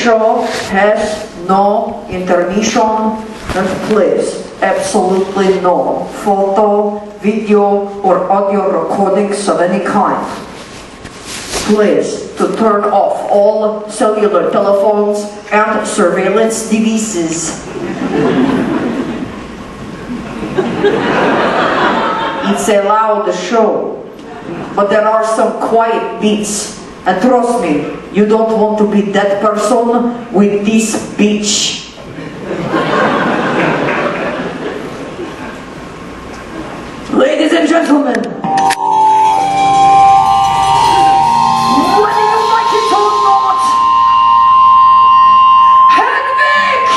show has no intermission, and please, absolutely no photo, video, or audio recordings of any kind. Please, to turn off all cellular telephones and surveillance devices. It's a loud show, but there are some quiet beats. And trust me, you don't want to be that person with this bitch. Ladies and gentlemen, whether you like it or not, Hedwig!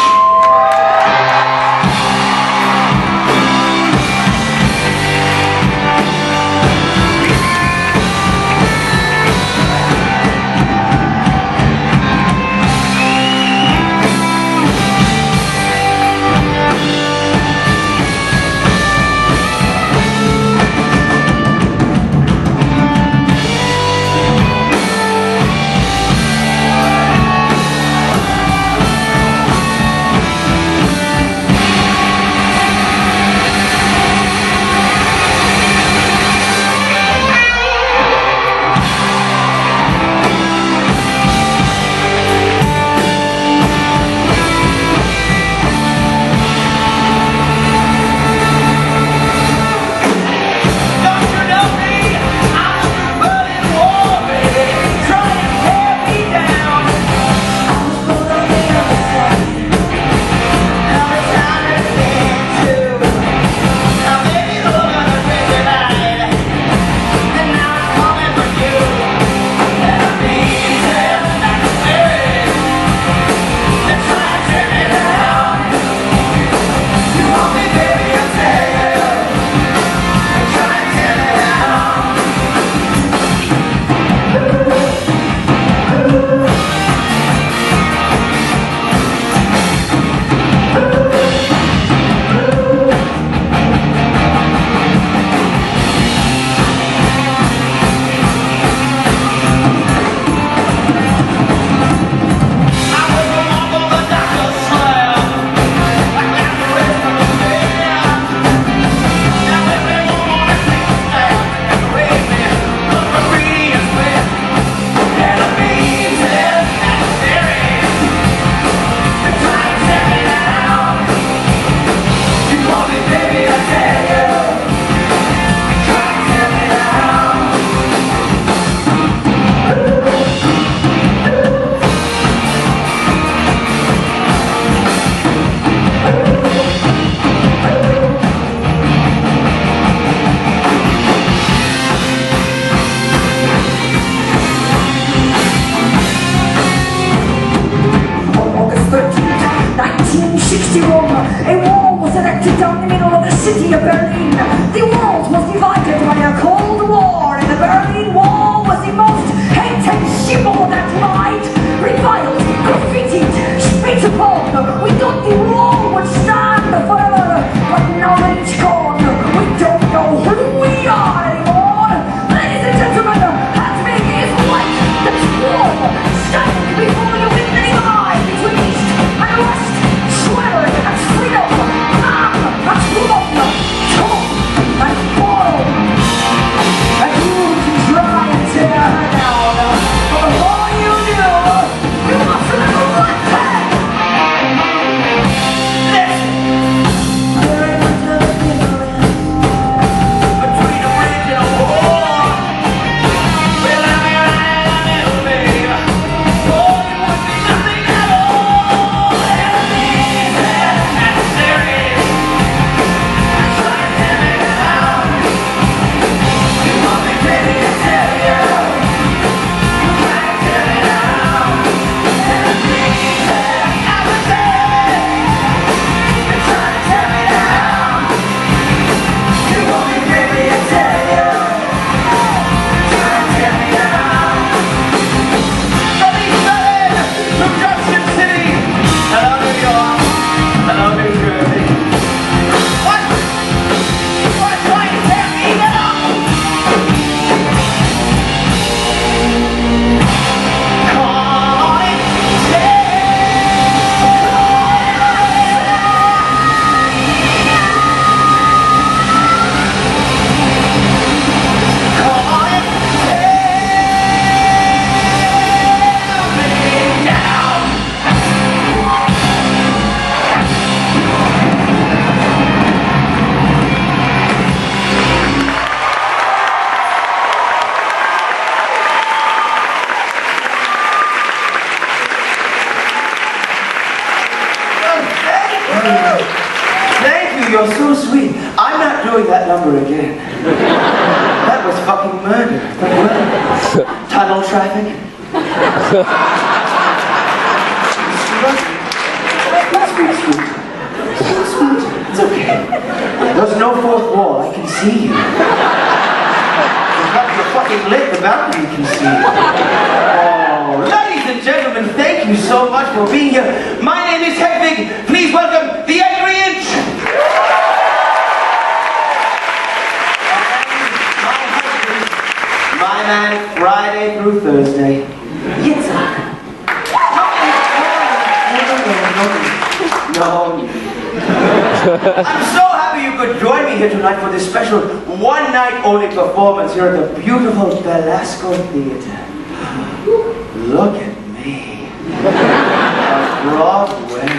A wall was erected down the middle of the city of Berlin. The world was divided by a Cold War, and the Berlin Wall was the most hated symbol that night. Reviled, graffitied, spit upon. We thought the wall would stand forever, but now that it's gone, we don't know who we are anymore. Ladies and gentlemen, Hedwig is like the wall, standing before you with the eye between east and west. Swear and freedom, and love, top and you're so sweet. I'm not doing that number again. That was fucking murder. But what? Tunnel traffic? Sweet. It's okay. There's no fourth wall. I can see you. You're fucking lit. The balcony can see you. Oh, ladies and gentlemen, thank you so much for being here. My name is Hedwig. Please welcome the Angry Inch. My man, Friday through Thursday. Yitzhak. No. I'm so happy you could join me here tonight for this special one-night-only performance here at the beautiful Belasco Theater. Look at me. Broadway.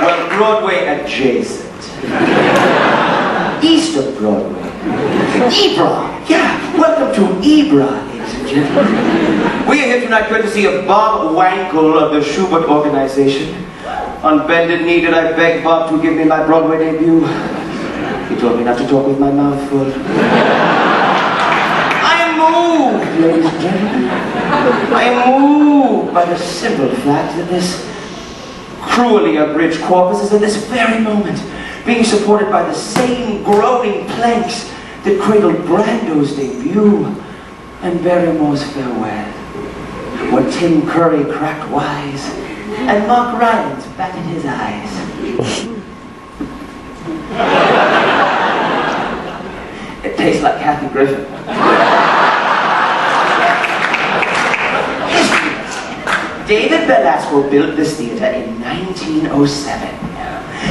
Well, Broadway adjacent. East of Broadway. Ebra. Yeah, welcome to Ebra. We are here tonight courtesy of Bob Wankel of the Schubert Organization. On bended knee did I beg Bob to give me my Broadway debut. He told me not to talk with my mouth full. I am moved, ladies and gentlemen. I am moved by the simple fact that this cruelly abridged corpus is at this very moment being supported by the same groaning planks that cradled Brando's debut and Barrymore's farewell, when Tim Curry cracked wise and Mark Rylance batted his eyes. It tastes like Kathy Griffin. David Belasco built this theater in 1907.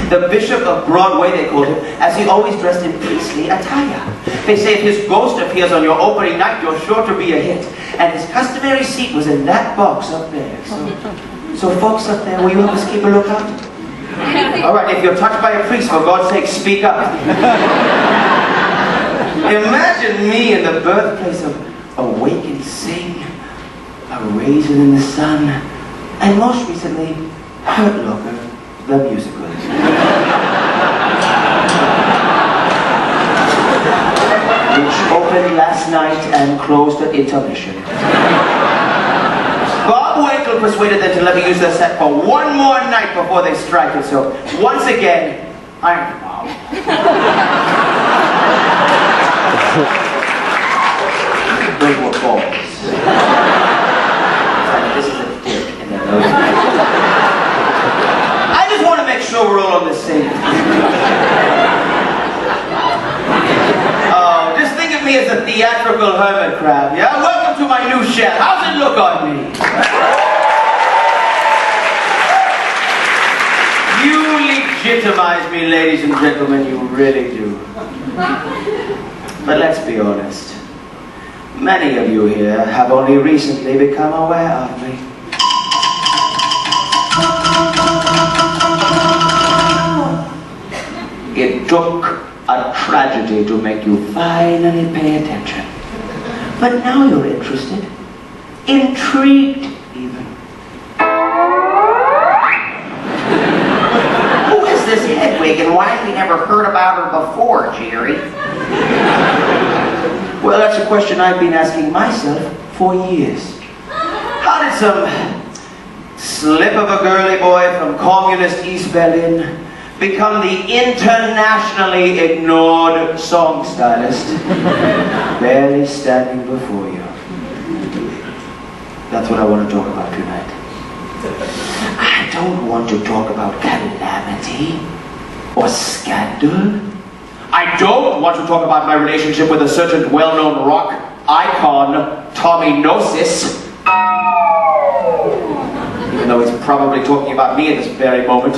The Bishop of Broadway, they called him, as he always dressed in priestly attire. They say if his ghost appears on your opening night, you're sure to be a hit. And his customary seat was in that box up there. So folks up there, will you help us keep a lookout? All right, if you're touched by a priest, for God's sake, speak up. Imagine me in the birthplace of Awake and Sing, A Raisin in the Sun, and most recently, Hurt Locker, the musical. Which opened last night and closed at intermission. Bob Wankel persuaded them to let me use their set for one more night before they strike it, so once again, I'm Bob. Those were balls. And this is a dick in the nose. I just want to make sure we're all on the same page. Oh, just think of me as a theatrical hermit crab, yeah? Welcome to my new shell. How's it look on me? You legitimize me, ladies and gentlemen, you really do. But let's be honest. Many of you here have only recently become aware of me. It took a tragedy to make you finally pay attention. But now you're interested. Intrigued, even. Who is this Hedwig and why have we never heard about her before, Jerry? Well, that's a question I've been asking myself for years. How did some slip of a girly boy from communist East Berlin become the internationally ignored song stylist, barely standing before you? That's what I want to talk about tonight. I don't want to talk about calamity or scandal. I don't want to talk about my relationship with a certain well-known rock icon, Tommy Gnosis. Even though he's probably talking about me at this very moment.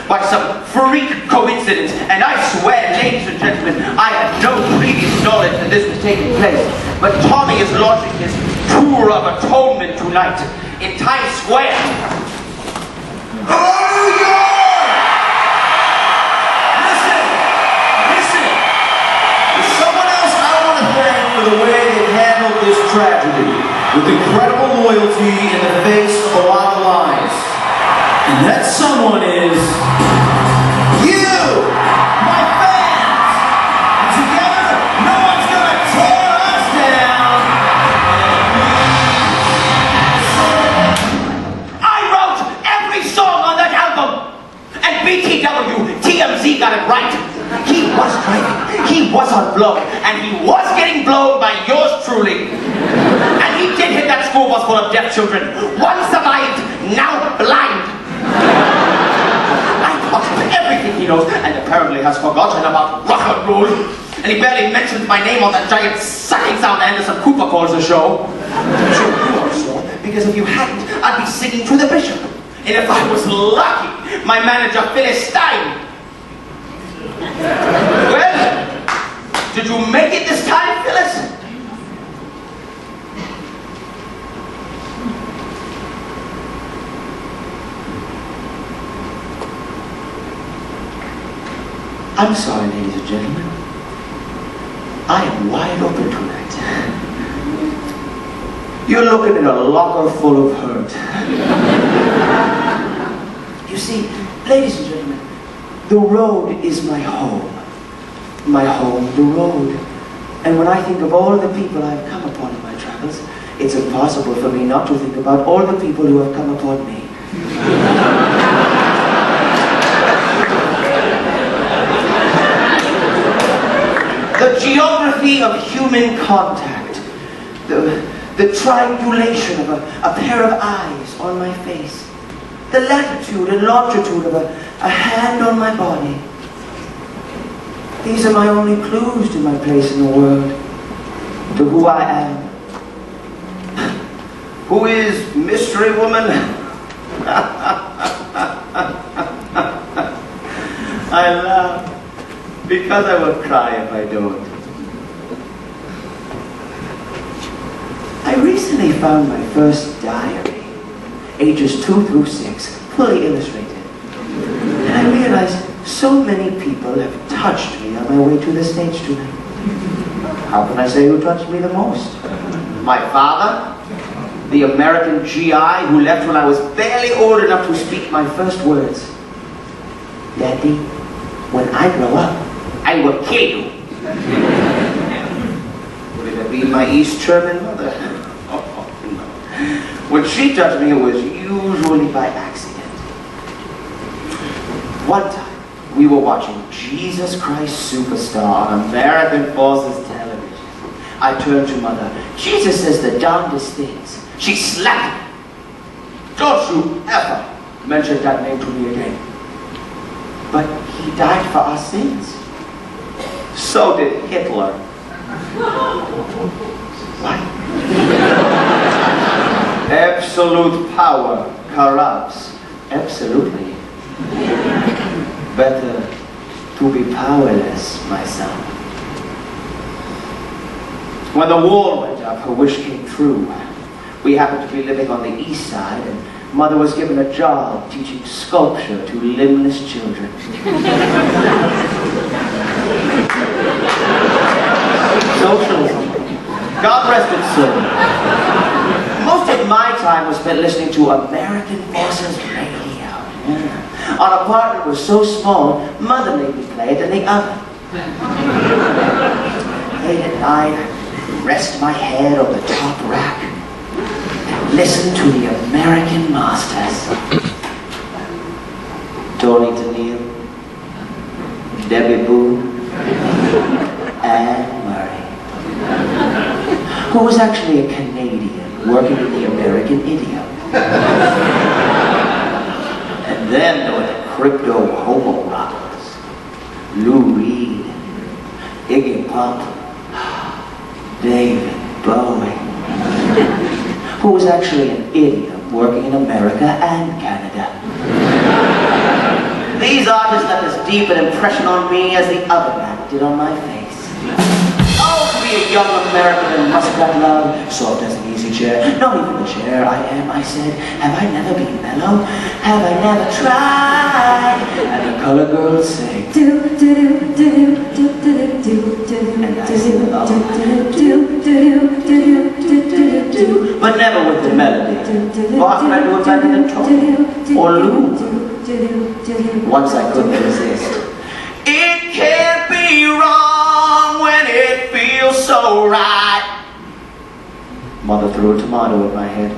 By some freak coincidence, and I swear, ladies and gentlemen, I had no previous knowledge that this was taking place. But Tommy is launching his tour of atonement tonight in Times Square. Hello, New York! Listen. There's someone else I want to thank for the way they've handled this tragedy, with incredible loyalty in the face of a lot of lies. And that someone is you, my fans. And together, no one's gonna tear us down. I wrote every song on that album! And BTW, TMZ got it right. He was driving, he was on blow, and he was getting blown by yours truly. And he did hit that school bus full of deaf children. One survived, now blind. I taught him everything he knows, and apparently has forgotten about rock and roll. And he barely mentions my name on that giant sucking sound Anderson Cooper calls the show. Sure, you also, because if you hadn't, I'd be singing to the bishop. And if I was lucky, my manager, Phyllis Stein. Well, did you make it this time, Phyllis? I'm sorry, ladies and gentlemen. I am wide open tonight. You're looking at a locker full of hurt. You see, ladies and gentlemen, the road is my home. My home, the road. And when I think of all the people I've come upon in my travels, it's impossible for me not to think about all the people who have come upon me. The geography of human contact, the triangulation of a pair of eyes on my face, the latitude and longitude of a hand on my body. These are my only clues to my place in the world, to who I am. Who is Mystery Woman? I laugh. Because I will cry if I don't. I recently found my first diary, ages 2 through 6, fully illustrated. And I realized so many people have touched me on my way to the stage tonight. How can I say who touched me the most? My father, the American GI who left when I was barely old enough to speak my first words. Daddy, when I grow up, I will kill you. Would it have been my East German mother? Oh, no. When she touched me, it was usually by accident. One time, we were watching Jesus Christ Superstar on American Forces television. I turned to Mother. Jesus says the darndest things. She slapped me. Don't you ever mention that name to me again. But he died for our sins. So did Hitler. What? Absolute power corrupts. Absolutely. Better to be powerless, my son. When the wall went up, her wish came true. We happened to be living on the east side, and Mother was given a job teaching sculpture to limbless children. Socialism. God rest its soul. Most of my time was spent listening to American Forces radio. Yeah. Our apartment was so small, Mother made me play it in the oven. Late at night, I'd rest my head on the top rack and listen to the American masters. Tony Tennille, Debbie Boone, Anne Murray, who was actually a Canadian working in the American idiom. And then there were the crypto homo rockers, Lou Reed, Iggy Pop, David Bowie, who was actually an idiom working in America and Canada. These artists left as deep an impression on me as the other man did on my face. Oh, to be be a young American in muskrat love, soft as an easy chair. Not even the chair I am, I said. Have I never been mellow? Have I never tried? And the color girls say, do do do do do do do do. but never with the melody. Or can I do it better than talk? Or Lou? Once I couldn't resist. It can't be wrong when it feels so right. Mother threw a tomato at my head.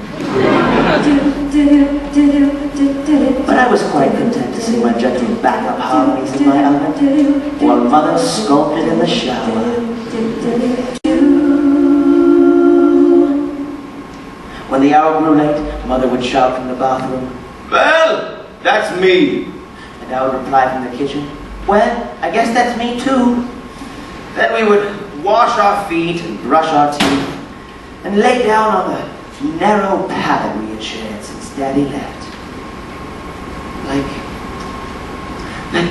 But I was quite content to see my gentle backup harmonies in my oven, while Mother sculpted in the shower. When the hour grew late, Mother would shout from the bathroom, "Well, that's me." And I would reply from the kitchen, "Well, I guess that's me too." Then we would wash our feet and brush our teeth and lay down on the narrow pallet we had shared since Daddy left. Like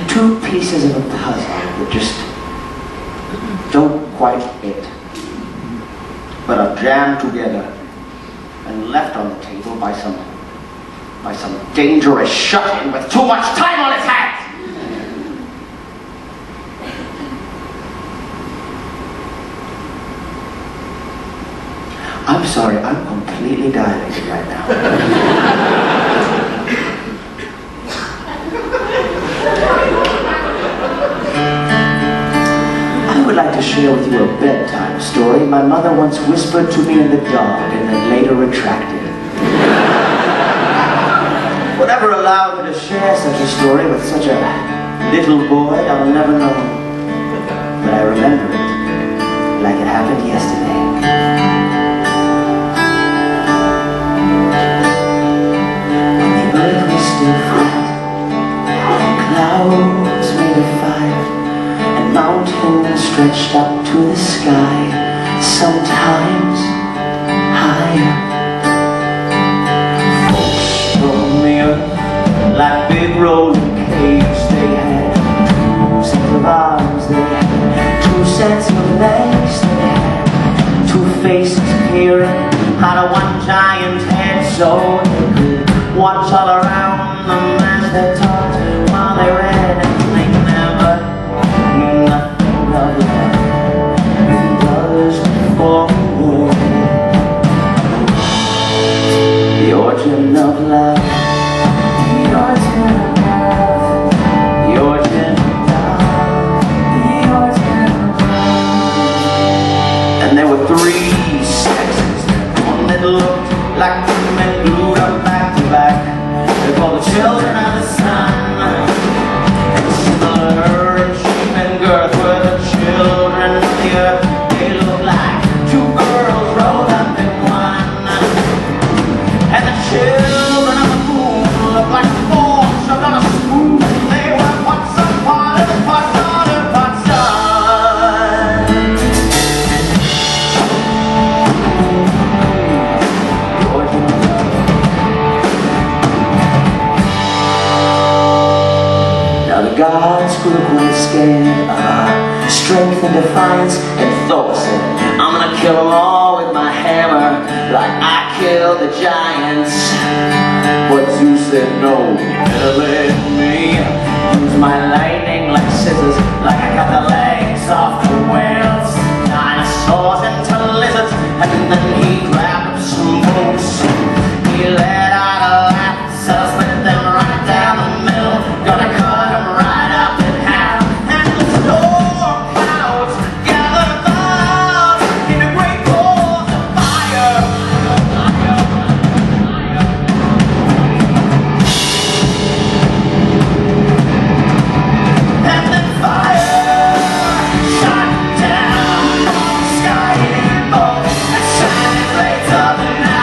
two pieces of a puzzle that just don't quite fit, but are jammed together and left on the table by some dangerous shut-in with too much time on his hands. I'm sorry, I'm completely dilated right now. I would like to share with you a bedtime story my mother once whispered to me in the dark and then later retracted. Whatever allowed her to share such a story with such a little boy, I'll never know. But I remember it like it happened yesterday. When the earth was still flat, and clouds made of fire, and mountains stretched up to the sky, sometimes higher. Like big rolling caves, they had 2 sets of arms, they had 2 sets of legs, they had 2 faces peering out of one giant head, so they could watch all around them as they talked while they read, and they never knew nothing of love. It was before the origin of love. And there were 3 sexes, one that looked like 2 men glued up back to back. They called the children of the sun, and similar in shape and girth were the children of the earth. They looked like 2 girls rolled up in one, and the children of the moon looked like 4 shoved on a spoon. They were pots of water, pots of water, pots of gods grew quite scared of our strength and defiance, and Thor said, "I'm gonna kill them all with my hammer, like I killed the giants." But Zeus said, "No, better let me use my lightning like scissors, like I cut the legs off the whales, dinosaurs into lizards." And then he grabbed up some boots, he let out a laugh, so split them right down the middle, gonna cut them right up in half. And the storm clouds gathered about in a great coals of fire. And then fire shot down from the sky in both, and shining blades of the night.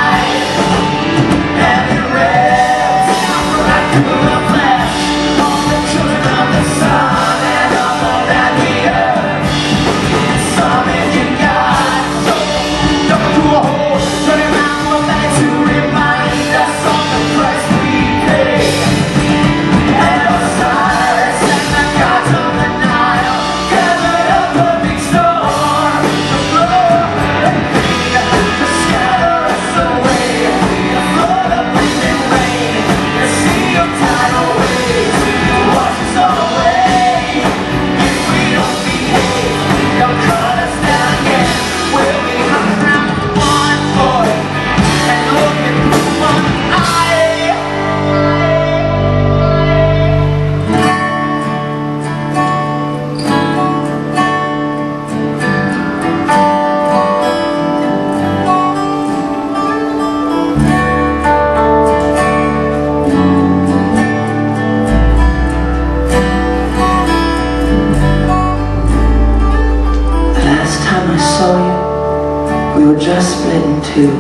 just split in two.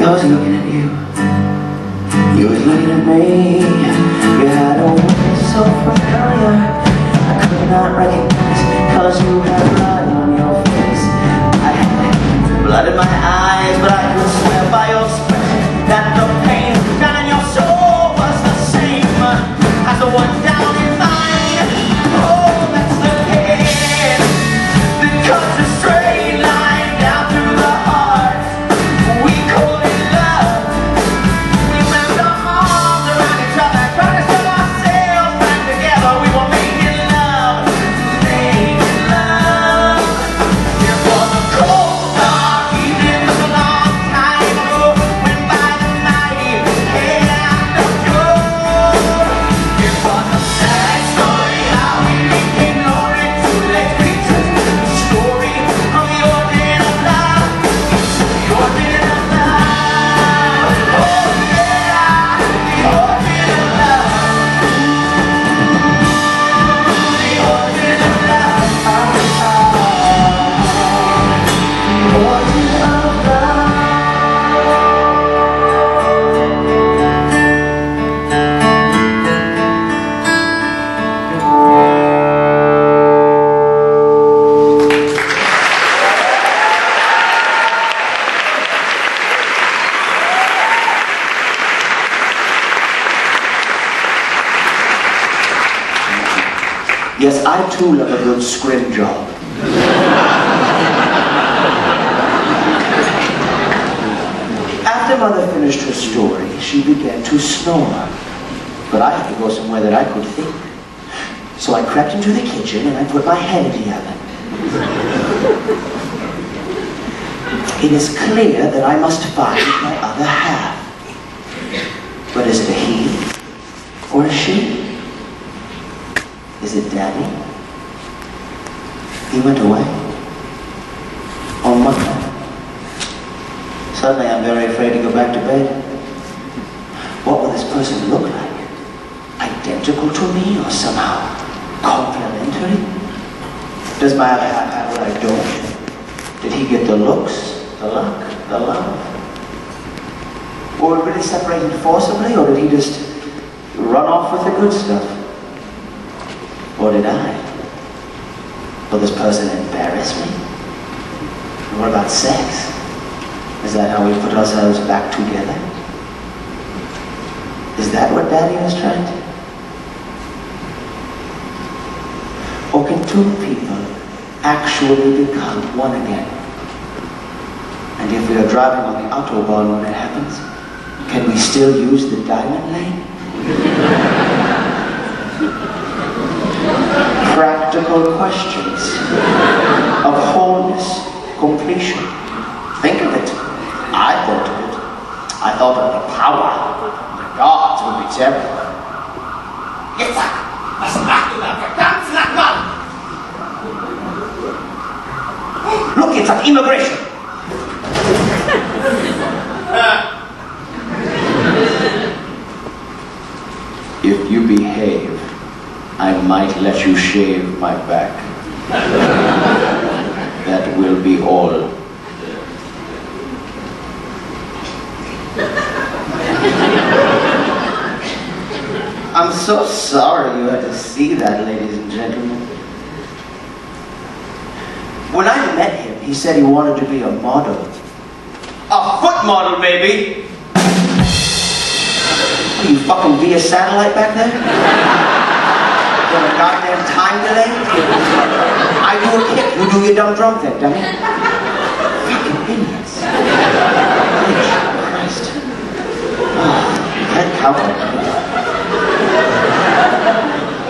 I was looking at you. You was looking at me. You had a way so familiar I could not recognize, 'cause you had blood on your face. I had blood in my eyes, but I could swear by your expression that the pain down in your soul was the same as the one down in mine. Oh, that's the pain that cuts a straight line down through the heart. We call it love. We wrapped our arms around each other, trying to set ourselves back together. We were making love, making love. It was a cold, dark evening, a long time ago. Went by the night, head out the door. It was a sad story, how we became lonely, two-legged creatures. The story of the origin of love, the origin of love. Oh yeah, the origin of love, the origin of love, the origin of love. Yes, I too love a good scrim job. After Mother finished her story, she began to snore. But I had to go somewhere that I could think. So I crept into the kitchen and I put my head in the oven. It is clear that I must find my other half. But is it a he or a she? Is it Daddy? He went away. Or Mother? Suddenly I'm very afraid to go back to bed. What will this person look like? Identical to me or somehow complementary? Does my other half have what I don't? Did he get the looks, the luck, the love? Or were we really separated forcibly, or did he just run off with the good stuff? Or did I? Will this person embarrass me? And what about sex? Is that how we put ourselves back together? Is that what Daddy was trying to do? Or can two people actually become one again? And if we are driving on the Autobahn when it happens, can we still use the diamond lane? Practical questions of wholeness, completion. Think of it. I thought of it. I thought of the power. The gods would be terrible. Look, it's at immigration. If you behave, I might let you shave my back. That will be all. I'm so sorry you had to see that, ladies and gentlemen. When I met him, he said he wanted to be a model. A foot model, maybe. What, are you fucking via satellite back there? Got a goddamn time delay? I do a kick, you do your dumb drum thing, dummy. Fucking idiots. Christ. Oh, head coward.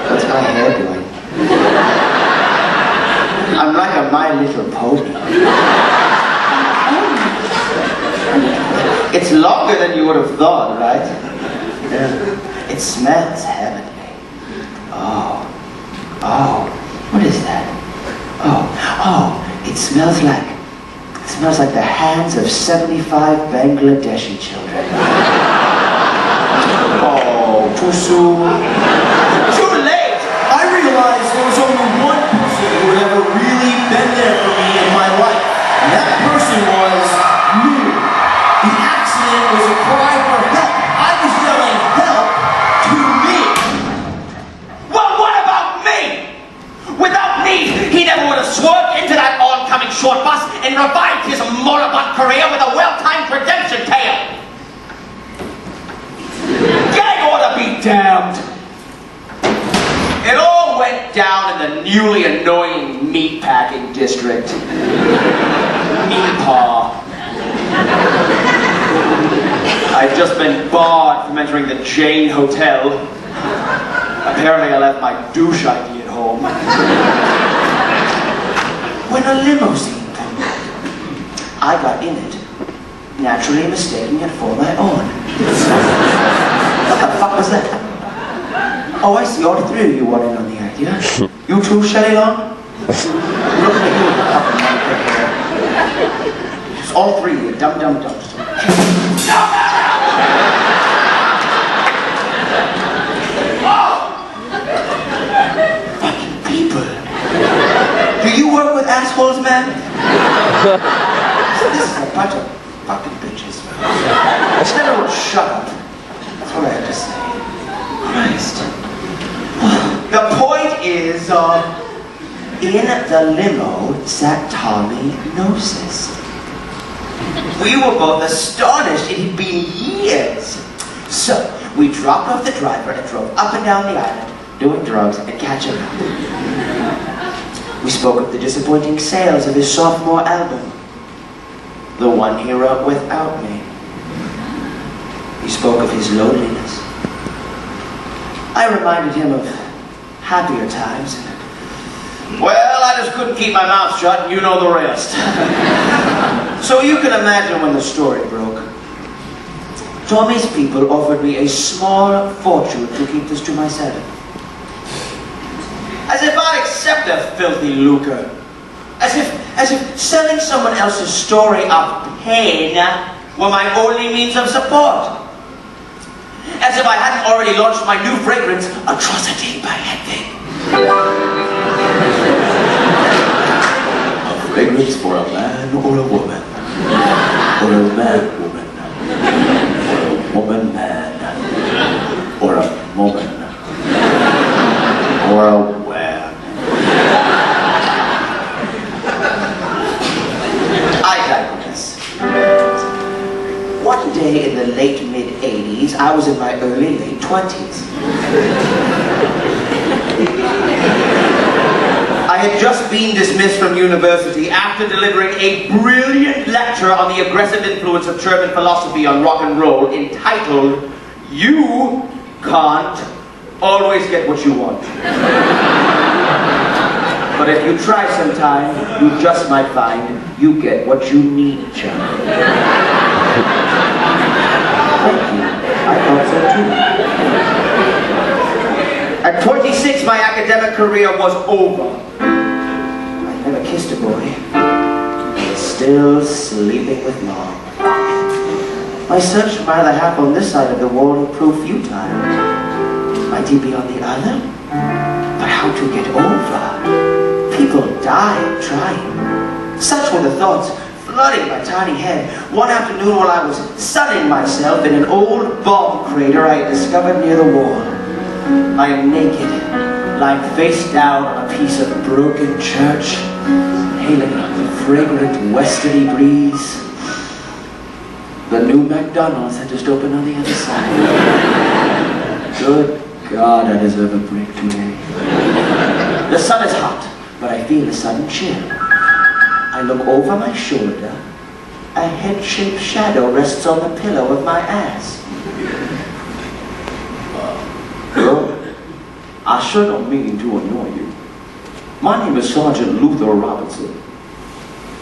What's my hair doing? I'm like a My Little Pony. It's longer than you would have thought, right? Yeah. It smells heavenly. Oh, what is that? Oh, it smells like the hands of 75 Bangladeshi children. Oh, too soon. Too late! I realized there was only one person who had ever really been there for me in my life. And that person was damned. It all went down in the newly annoying meatpacking district. Meatpaw. I'd just been barred from entering the Jane Hotel. Apparently I left my douche ID at home. When a limousine pulled up, I got in it, naturally mistaking it for my own. What the fuck was that? Oh, I see, all three of you wanted on the idea. You too, Shelley Long? Looking at you with the fucking money. It's all three of you, dumb. Fucking people. Do you work with assholes, man? This is a bunch of fucking bitches. Instead of shut up. That's what I have to say. Christ. The point is, in the limo sat Tommy Gnosis. We were both astonished. It had been years. So, we dropped off the driver and drove up and down the island, doing drugs and catching up. We spoke of the disappointing sales of his sophomore album, the one he wrote without me. We spoke of his loneliness. I reminded him of happier times. Well, I just couldn't keep my mouth shut, and you know the rest. So you can imagine when the story broke. Tommy's people offered me a small fortune to keep this to myself. As if I'd accept a filthy lucre. As if selling someone else's story of pain were my only means of support. As if I hadn't already launched my new fragrance, Atrocity by Hedwig. A fragrance for a man or a woman. Or a man woman. Or a woman man. Or a woman. Or a wham. I digress. One day in the late mid-80s, I was in my early late 20s. I had just been dismissed from university after delivering a brilliant lecture on the aggressive influence of German philosophy on rock and roll entitled, "You Can't Always Get What You Want. But if you try sometime, you just might find you get what you need, child." Thank you. I thought so too. At 26, my academic career was over. I never kissed a boy. Still sleeping with Mom. My search for the half on this side of the wall will prove futile. Might he be on the other? But how to get over? People die trying. Such were the thoughts flooding my tiny head one afternoon while I was sunning myself in an old bomb crater I had discovered near the wall. I am naked, lying face down on a piece of broken church, hailing the fragrant westerly breeze. The new McDonald's had just opened on the other side. Good God, I deserve a break today. The sun is hot, but I feel a sudden chill. I look over my shoulder. A head-shaped shadow rests on the pillow of my ass. Girl, I sure don't mean to annoy you. My name is Sergeant Luther Robinson.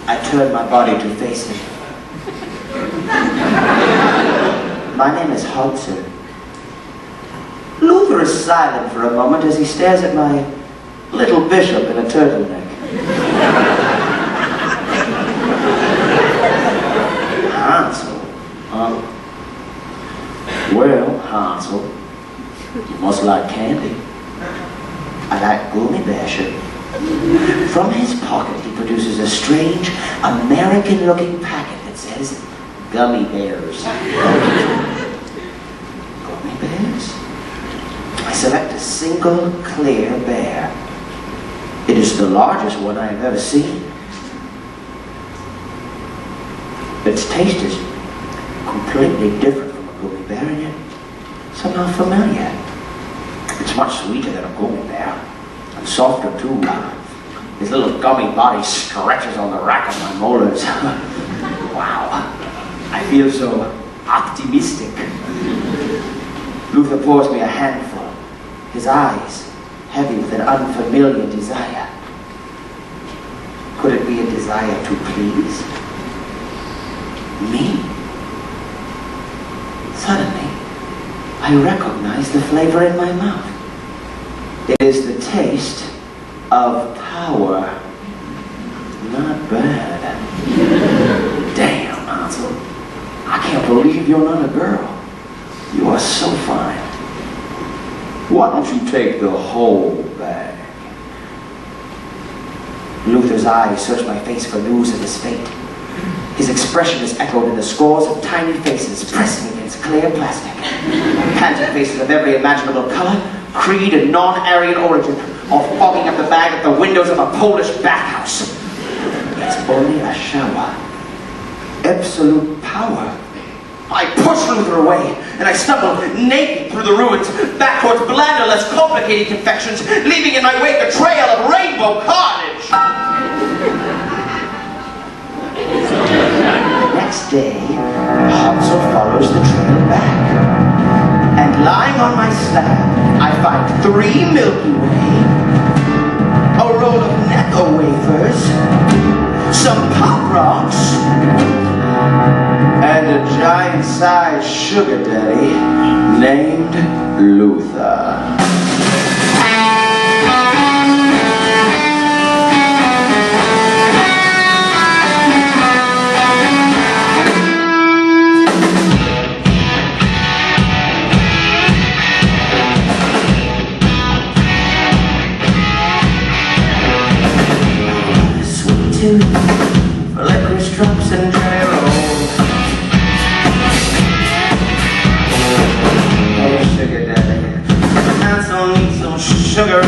I turn my body to face him. My name is Hudson. Luther is silent for a moment as he stares at my little bishop in a turtleneck. Hansel? Well, Hansel, you must like candy. I like gummy bear sugar. From his pocket, he produces a strange, American-looking packet that says, "Gummy bears." Gummy bears? I select a single, clear bear. It is the largest one I have ever seen. Its taste is completely different from a gummy bear, and yet somehow familiar. It's much sweeter than a gummy bear, and softer too. His little gummy body stretches on the rack of my molars. Wow, I feel so optimistic. Luther pours me a handful, his eyes heavy with an unfamiliar desire. Could it be a desire to please me? Suddenly, I recognize the flavor in my mouth. It is the taste of power. Not bad. Damn, Hansel. I can't believe you're not a girl. You are so fine. Why don't you take the whole bag? Luther's eyes search my face for news of his fate. His expression is echoed in the scores of tiny faces pressing against clear plastic. Panting faces of every imaginable color, creed, and non-Aryan origin, all fogging up the bag at the windows of a Polish bathhouse. It's only a shower. Absolute power. I push Luther away, and I stumble naked through the ruins, back towards blander, less complicated confections, leaving in my wake a trail of rainbow carnage. Next day, Hansel follows the trail back, and lying on my slab, I find 3 Milky Way, a roll of Necco wafers, some Pop Rocks, and a giant-sized sugar daddy named Luther. Sweet tooth, licorice drops and dry rolls. Sugar daddy, Hansel needs some sugar.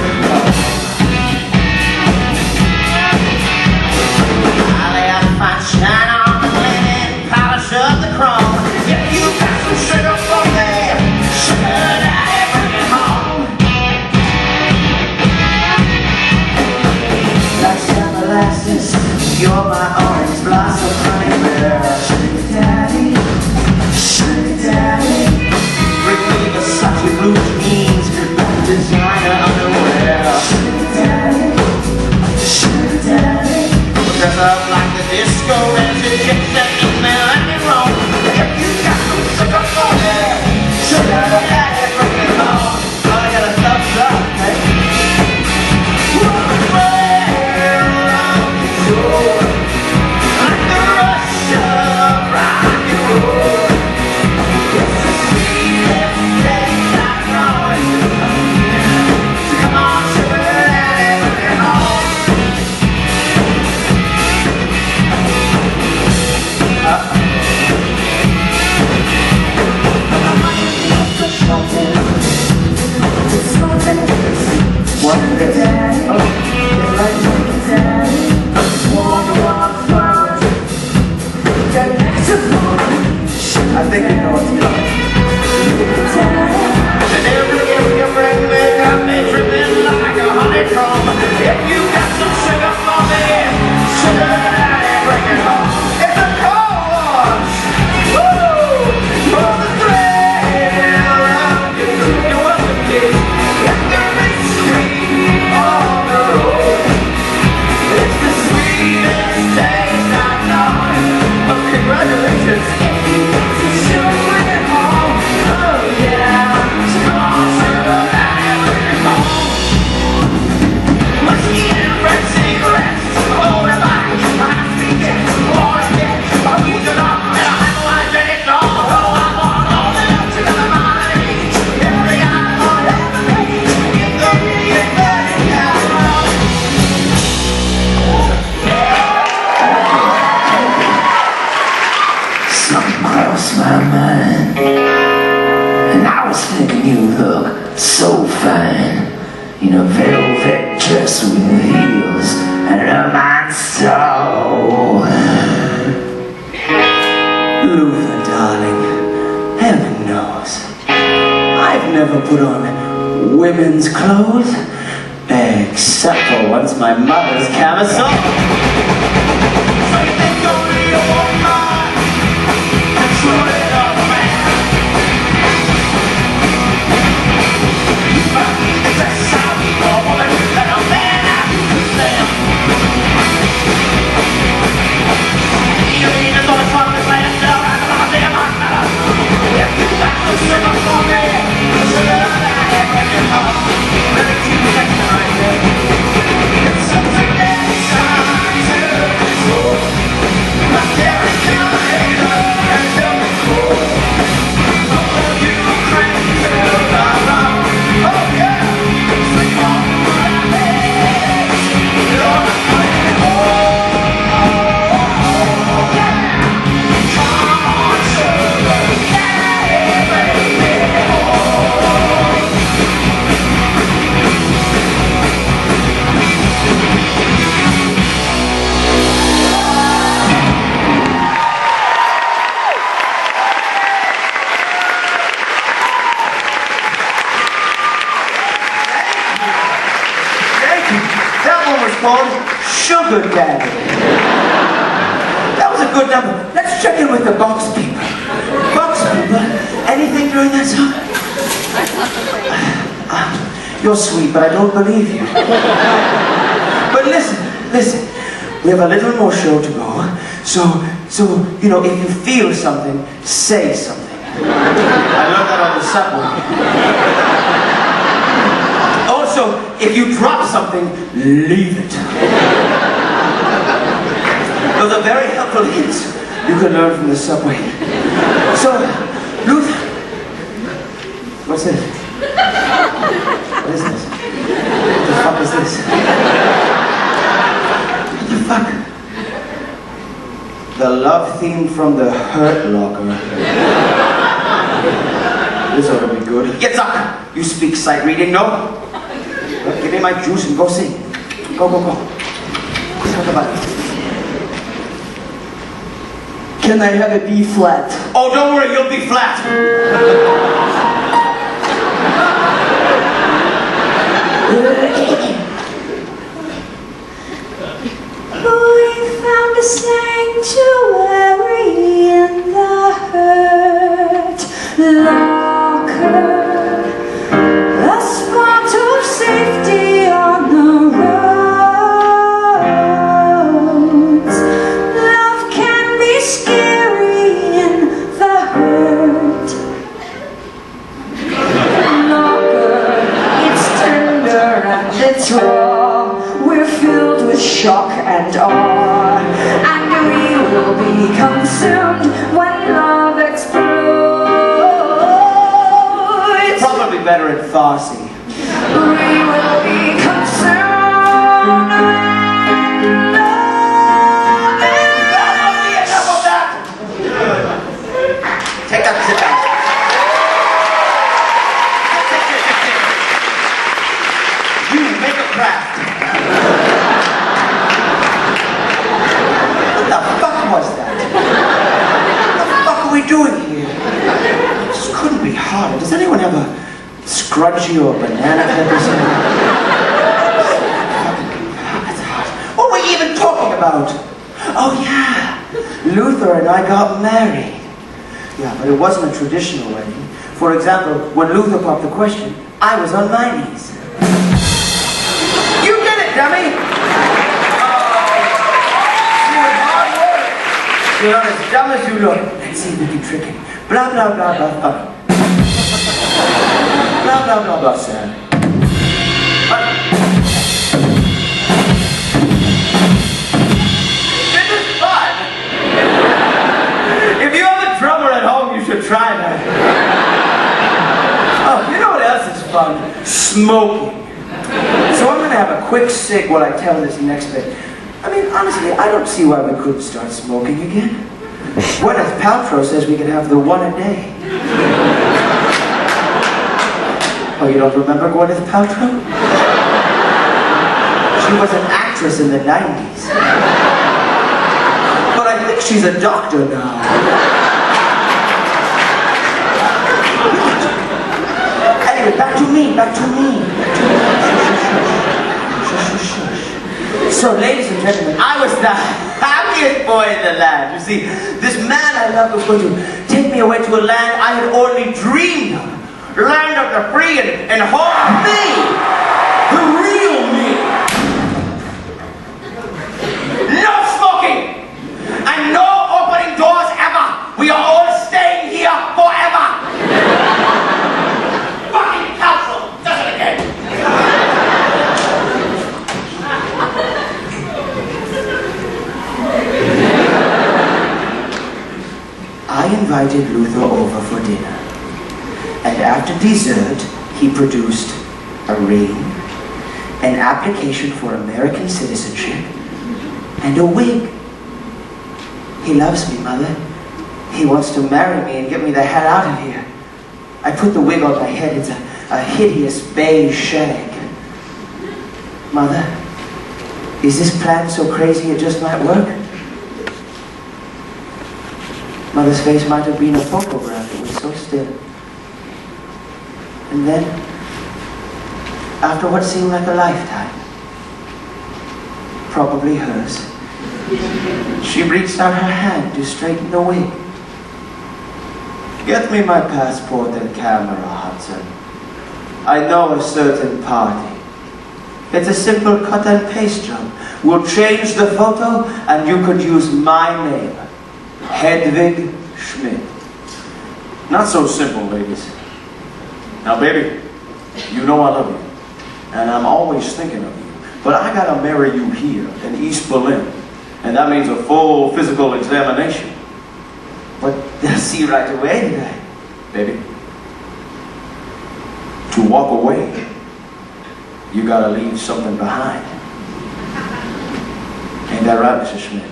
I lay out fine shine on the linen, polish up the chrome. If you got some sugar for me, sugar daddy, bring it home. Like some molasses, you're my orange blossom honey bear. Sugar daddy, sugar daddy. Bring me Versace blue jeans, designer underwear. Sugar daddy, sugar daddy. Dress up like the disco dancing chicks that eat me like me wrong. If you got some sugar for me, sugar daddy, bring it home. Oh, I got a thumbs up, hey. Like the rush of rock and roll. It's the sweetest taste I've known. Come on, sugar daddy, bring it home. What is this? I think you know what's coming. And every year you bring me, got me dripping like a honeycomb. If you got some sugar for me, sugar daddy, bring it home. It's a cold wash. Woo! For the thrill around you. You're welcome, kids. It's the rich street on the road. It's the sweetest taste I've known. Oh, congratulations. My mind, and I was thinking you look so fine in a velvet dress with heels and a mind so. Luther, darling, heaven knows I've never put on women's clothes, except for once my mother's camisole. So you think only a woman can shoot it up, man? But it's a sound for a woman that a man has to stand. You mean it's all the fun that's laying down and I'm the among us. If you got to shiver for me, shiver that every heart. Let it keep getting right there. It's something that's time to control. My territory and tell me cool. All of you crazy till the round. Oh yeah, sleep on my legs. You're not coming home. Yeah, come on, sugar, carry me home. Thank you. That one was called Sugar Daddy. That was a good number. Let's check in with the box people. Box people, anything during that song? You're sweet, but I don't believe you. But listen. We have a little more show to go. So, you know, if you feel something, say something. I learned that on the subway. Also, if you drop something, leave it. Those are very helpful hints you can learn from the subway. So, Luther, what's this? What is this? What the fuck is this? What the fuck? The love theme from the Hurt Locker. This ought to be good. Yitzhak, you speak sight reading, no? Well, give me my juice and go sing. Go. Talk about it. Can I have a B flat? Oh, don't worry, you'll be flat. We found a sanctuary in the Hurt Locker, a spot of safety on the roads. Love can be scary in the Hurt Locker. It's tender and it's raw. We're filled with shock and awe, and we will be consumed when love explodes. Probably better at Farsi. We will be consumed when love explodes. Enough of that! Take that, sit down. You make a craft. What the fuck was that? What the fuck are we doing here? This couldn't be harder. Does anyone have a scrunchie or banana peppers? What were we even talking about? Oh yeah, Luther and I got married. Yeah, but it wasn't a traditional wedding. For example, when Luther popped the question, I was on my knees. You did it, dummy! You were hard work. You're not as dumb as you look. Let's see if we can trick him. Blah, blah, blah, blah, blah. Blah, blah, blah, blah, sir. This is fun! If you have a drummer at home, you should try that. Oh, you know what else is fun? Smoking. So I'm going to have a quick cig while I tell this next bit. I mean, honestly, I don't see why we couldn't start smoking again. Gwyneth Paltrow says we can have the one a day. Oh, you don't remember Gwyneth Paltrow? She was an actress in the 90s. But I think she's a doctor now. Anyway, back to me. me, back to me. So, ladies and gentlemen, I was the happiest boy in the land. You see, this man I loved was going to take me away to a land I had only dreamed of. Land of the free and home of me. The real me. No smoking. And no opening doors ever. We are all staying here forever. Fucking council. Does it again. I invited Luther over for dinner, and after dessert, he produced a ring, an application for American citizenship, and a wig. He loves me, Mother. He wants to marry me and get me the hell out of here. I put the wig on my head. It's a hideous beige shag. Mother, is this plan so crazy it just might work? Mother's face might have been a photograph. It was so still. And then, after what seemed like a lifetime, probably hers, she reached out her hand to straighten the wig. Get me my passport and camera, Hudson. I know a certain party. It's a simple cut and paste job. We'll change the photo and you could use my name. Hedwig Schmidt. Not so simple, ladies. Now, baby, you know I love you. And I'm always thinking of you. But I gotta marry you here in East Berlin. And that means a full physical examination. But they'll see right away that, Baby, to walk away, you gotta leave something behind. Ain't that right, Mrs. Schmidt?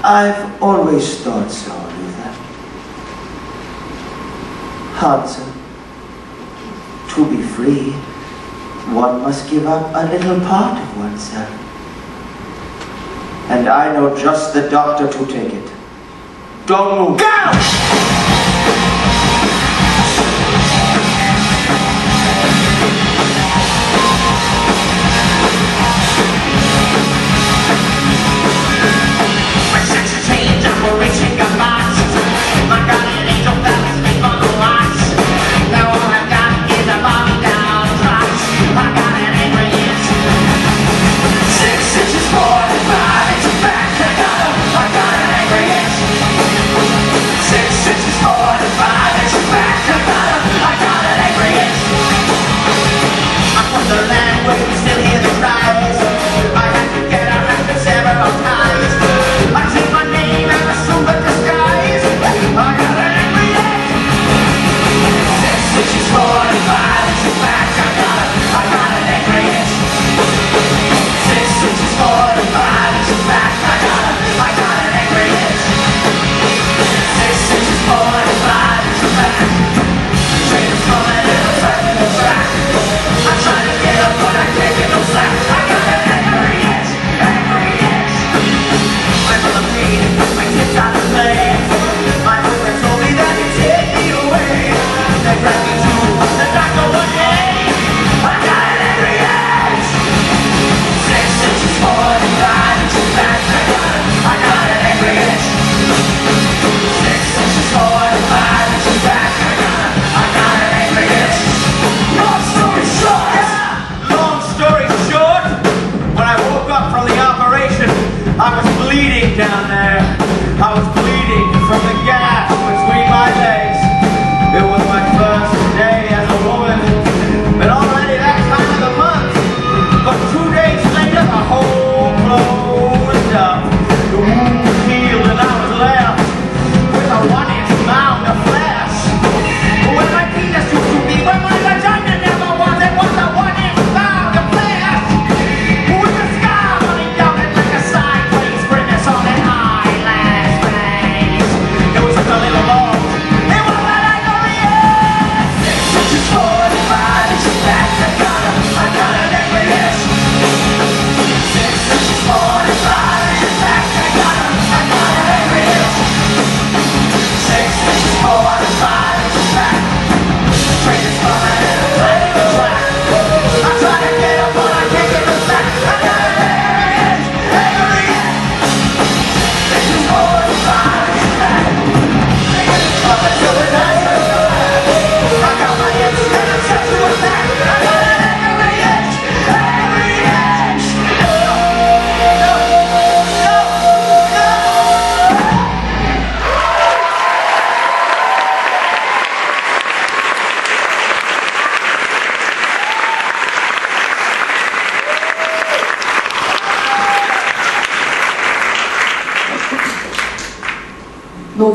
I've always thought so, Luther. Hudson, to be free, one must give up a little part of oneself. And I know just the doctor to take it. Don't move. Go! Since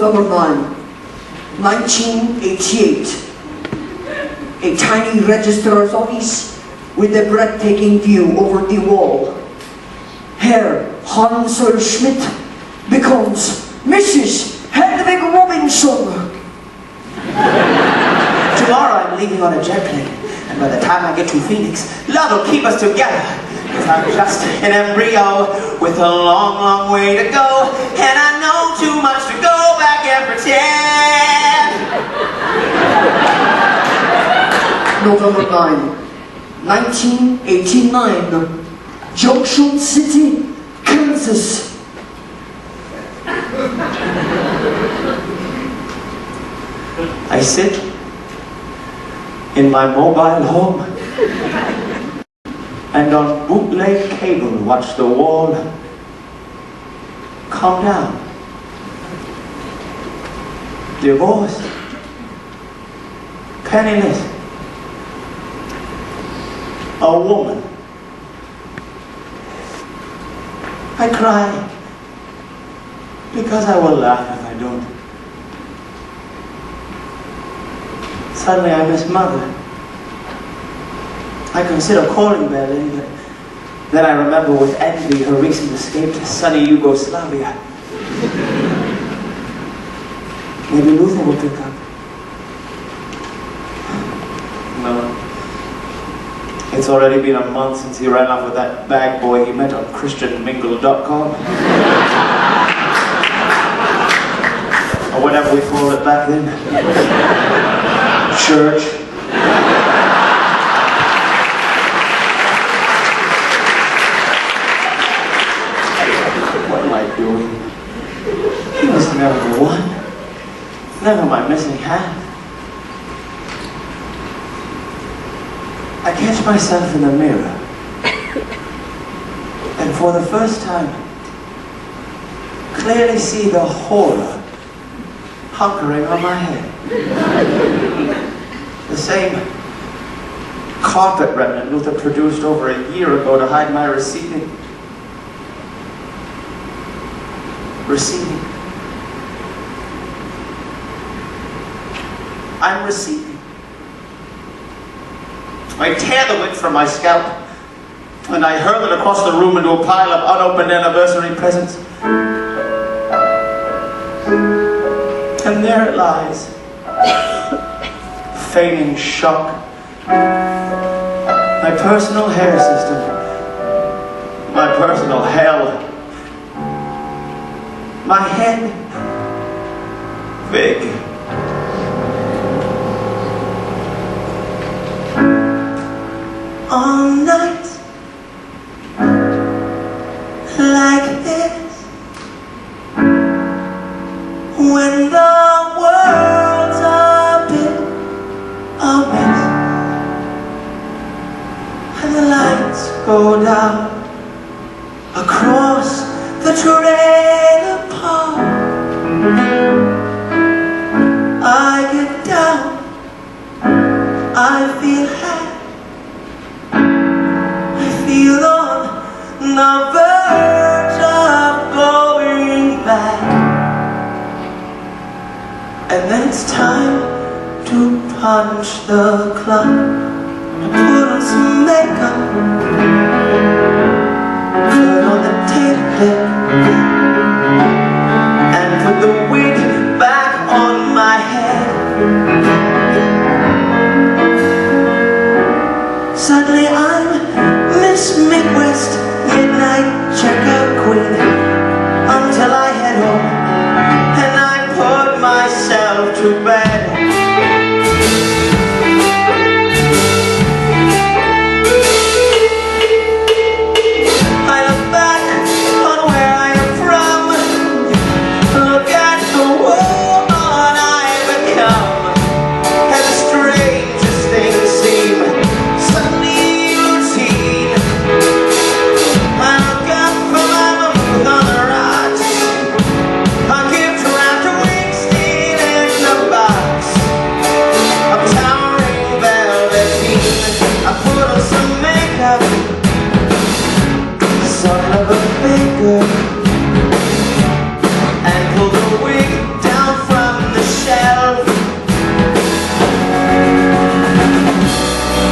number 9. 1988. A tiny registrar's office with a breathtaking view over the wall. Herr Hansel Schmidt becomes Mrs. Hedwig Robinson. Tomorrow I'm leaving on a jet plane, and by the time I get to Phoenix, love will keep us together. Cause I'm just an embryo with a long, long way to go, and I know too much to go back and pretend. November 9, 1989. Junction City, Kansas. I sit in my mobile home and on bootleg cable watch the wall come down. Divorced, penniless, a woman. I cry because I will laugh if I don't. Suddenly I miss Mother. I consider calling Berlin, but then I remember with envy her recent escape to sunny Yugoslavia. Maybe Luther will pick up. No. It's already been a month since he ran off with that bag boy he met on ChristianMingle.com. Or whatever we called it back then. Church. What am I doing? He was never the one. Never my missing hand. I catch myself in the mirror, and for the first time, clearly see the horror hunkering on my head. The same carpet remnant Luther produced over a year ago to hide my receiving. I'm receiving. I tear the wig from my scalp, and I hurl it across the room into a pile of unopened anniversary presents. And there it lies, feigning shock. My personal hair system, my personal hell. My head, big. On nights like this, when the world's a bit amiss, and the lights go down across the trailer park, I get down, I feel happy. Feel on the verge of going back, and then it's time to punch the clock, put on some makeup, put on the tape, and put the wig back on my head. Suddenly I'm Miss Midwest midnight checkout queen, until I head home and I put myself to bed. I look back on where I am from, look at the woman I shelf.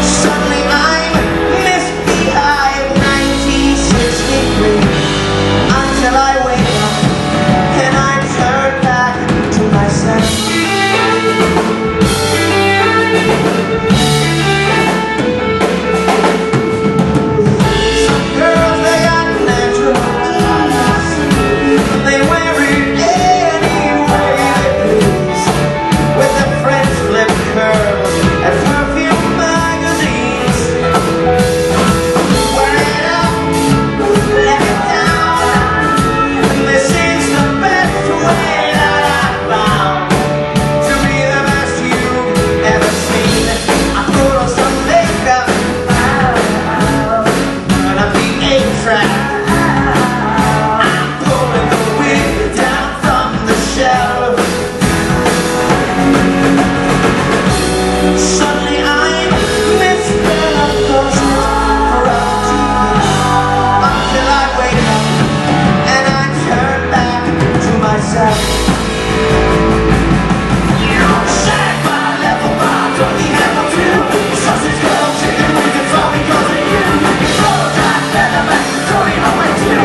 Suddenly I'm Miss Beehive 1963 until I wake up and I turn back to myself. Some girls, they got natural eyes. They wear it any way they please, with their French flip curls and perfume magazines. Wear it up, let it down, and this is the best way that I've found to be the best you've ever seen. I put on some makeup, turn up the 8-track. I'm pulling the wig down from the shelf. Suddenly I'm Miss Bella Thorson for our TV until I wake up and I turn back to myself. Shag by level 5, Tony level 2, sausage girl, chicken wings, it's all because of you. Roll Jack, leather back, Tony Howard too.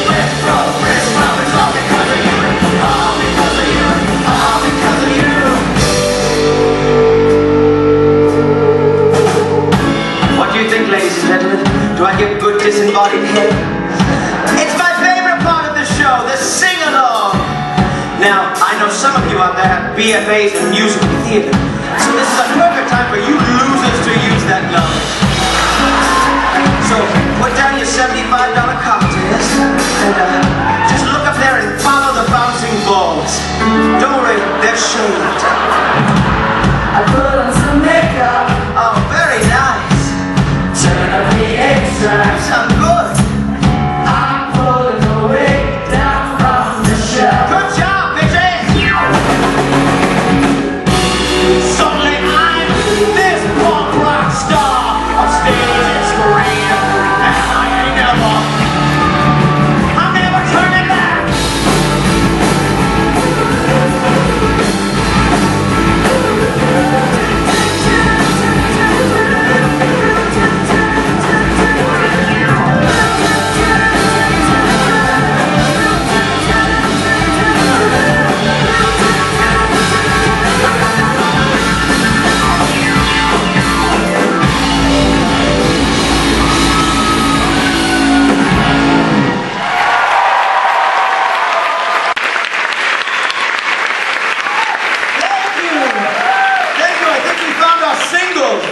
Let's roll, Chris Rob, it's all because of you. All because of you, all because of you. What do you think, ladies and gentlemen? Do I give good disembodied head? It's my favorite part of the show, the sing-along. Now, I know some of you out there have BFAs in musical theater, so this is a perfect time for you losers to use that knowledge. So, put down your $75 cocktails, and just look up there and follow the bouncing balls. Don't worry, they're shaved. I put on some makeup, Oh, very nice. turn up the extras. Some good. I'm pulling the wig down from the shelf. Good job, bitches! Suddenly I'm this punk rock star on stage and screen, and I ain't never, I'm never turning back. Thank you, I think we found our singles.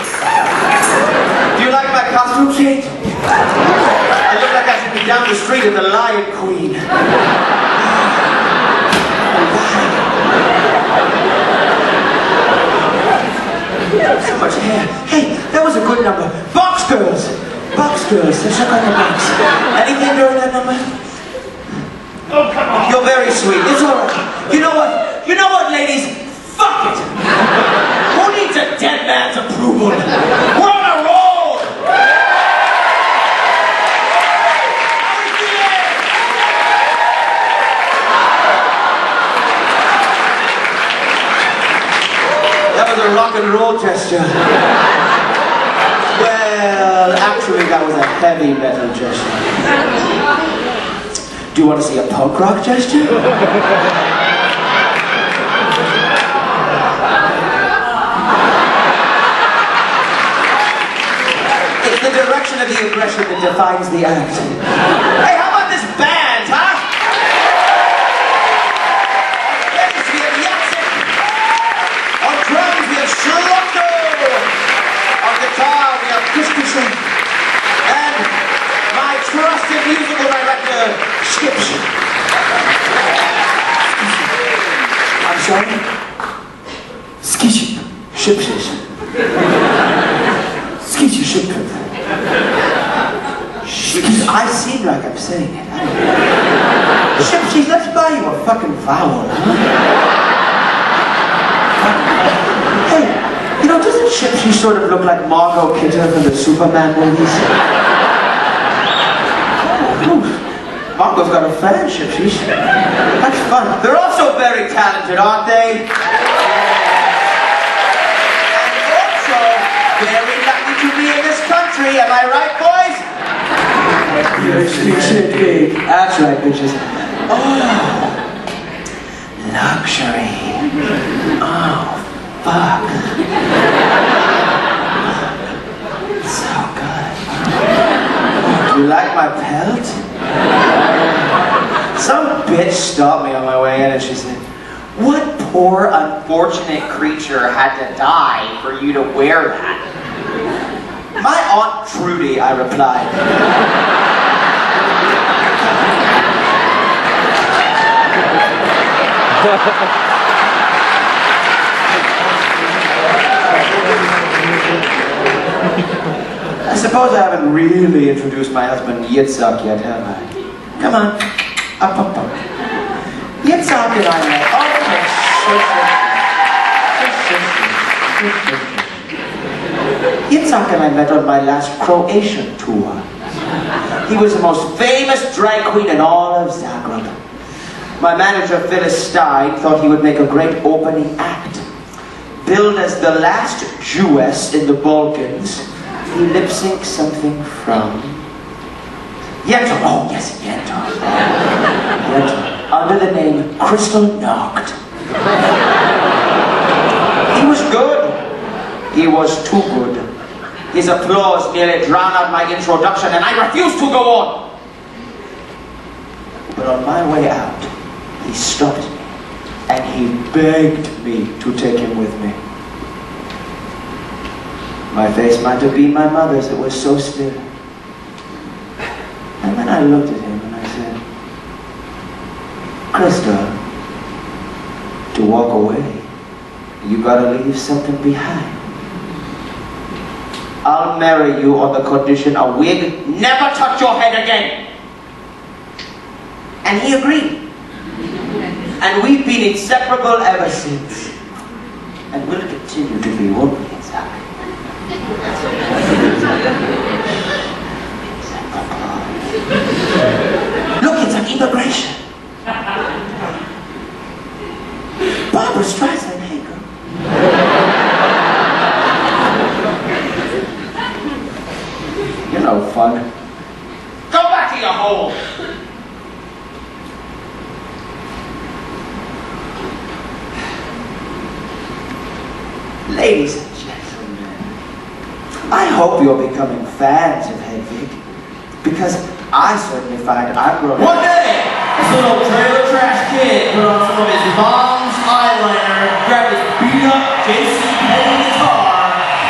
Do you like my costume change? I look like I should be down the street at the Lion Queen. So much hair. Hey, that was a good number. Box Girls! Box Girls, they shook on the box. Anything during that number? Oh, come on. You're very sweet. It's all right. You know what? You know what, ladies? Fuck it. Who needs a dead man's approval? We're on a roll. How we feeling? That was a rock and roll gesture. Well, actually, that was a heavy metal gesture. Do you want to see a punk rock gesture? It's the direction of the aggression that defines the act. Hey, how about this band, huh? On bass, we have Yatsik. On drums, we have Shlocko. On guitar, we have Kishkishin. And my trusted musical director, Skips. I'm sorry? Skishi. Shipshish. Skishi Shipshish. I seem like I'm saying it. Shipshish, let's buy you a fucking vowel, huh? Hey, you know, doesn't Shipshish sort of look like Margot Kidder from the Superman movies? Marco's got a fan, Shipshish. That's fun. They're also very talented, aren't they? luxury, am I right, boys? That's right, bitches. Oh, luxury. Oh, fuck. So good. Oh, do you like my pelt? Some bitch stopped me on my way in and she said, "What poor, unfortunate creature had to die for you to wear that?" "My Aunt Trudy," I replied. I suppose I haven't really introduced my husband Yitzhak yet, have I? Come on, up. Yitzhak and I met. Yitzhak and I met on my last Croatian tour. He was the most famous drag queen in all of Zagreb. My manager, Phyllis Stein, thought he would make a great opening act. Billed as the last Jewess in the Balkans, he lip-synced something from Yentl. Oh, yes, Yentl. Under the name Crystal Knocked. He was good. He was too good. His applause nearly drowned out my introduction, and I refused to go on. But on my way out, he stopped me, and he begged me to take him with me. My face might have been my mother's, it was so still. And then I looked at him and I said, "Krista, to walk away, you gotta leave something behind. I'll marry you on the condition a wig never touch your head again." And he agreed. And we've been inseparable ever since. And we'll continue to be, won't we, Isaac? Look, it's an immigration. Barbara Streisand, hey girl. You're no fun. Go back to your hole. Ladies and gentlemen, I hope you're becoming fans of Hedwig, because I certainly find I'm growing. One day, this little trailer trash kid put on some of his mom's eyeliner, grabbed his beat-up JC Penny guitar,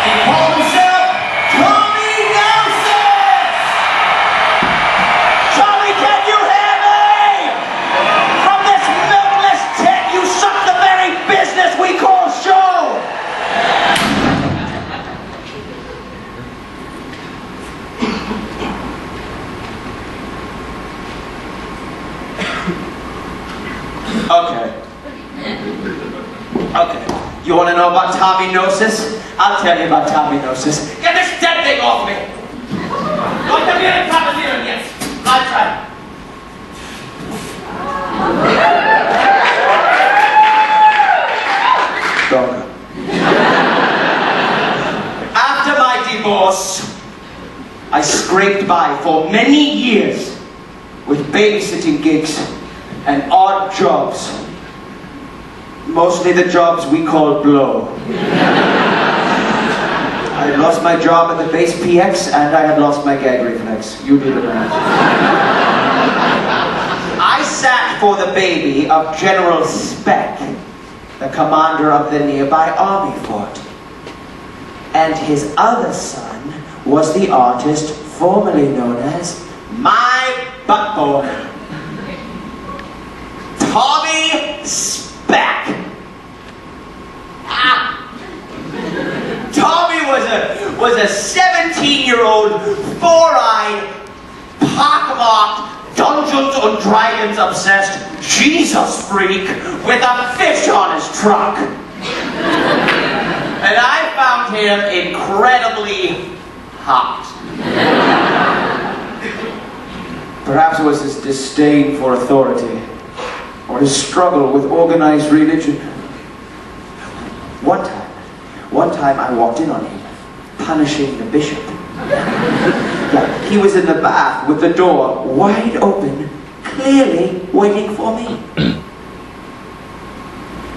and called himself Tommy Nelson! Charlie, can you hear me? From this milkless tit, you suck the very business we call show! Okay. You want to know about Tommynosis? I'll tell you about Tommynosis. Get this dead thing off me! Don't tell me any Tommynosis, yes. I'll try. Dog. After my divorce, I scraped by for many years with babysitting gigs and odd jobs. Mostly the jobs we call blow. I had lost my job at the base PX and I had lost my gag reflex. You do the math. I sat for the baby of General Speck, the commander of the nearby army fort. And his other son was the artist formerly known as my butt boy, Tommy Speck. Tommy was a 17-year-old, four-eyed, pockmarked, Dungeons and Dragons obsessed Jesus freak with a fish on his truck. And I found him incredibly hot. Perhaps it was his disdain for authority, or his struggle with organized religion. One time I walked in on him, punishing the bishop. Yeah, he was in the bath with the door wide open, clearly waiting for me.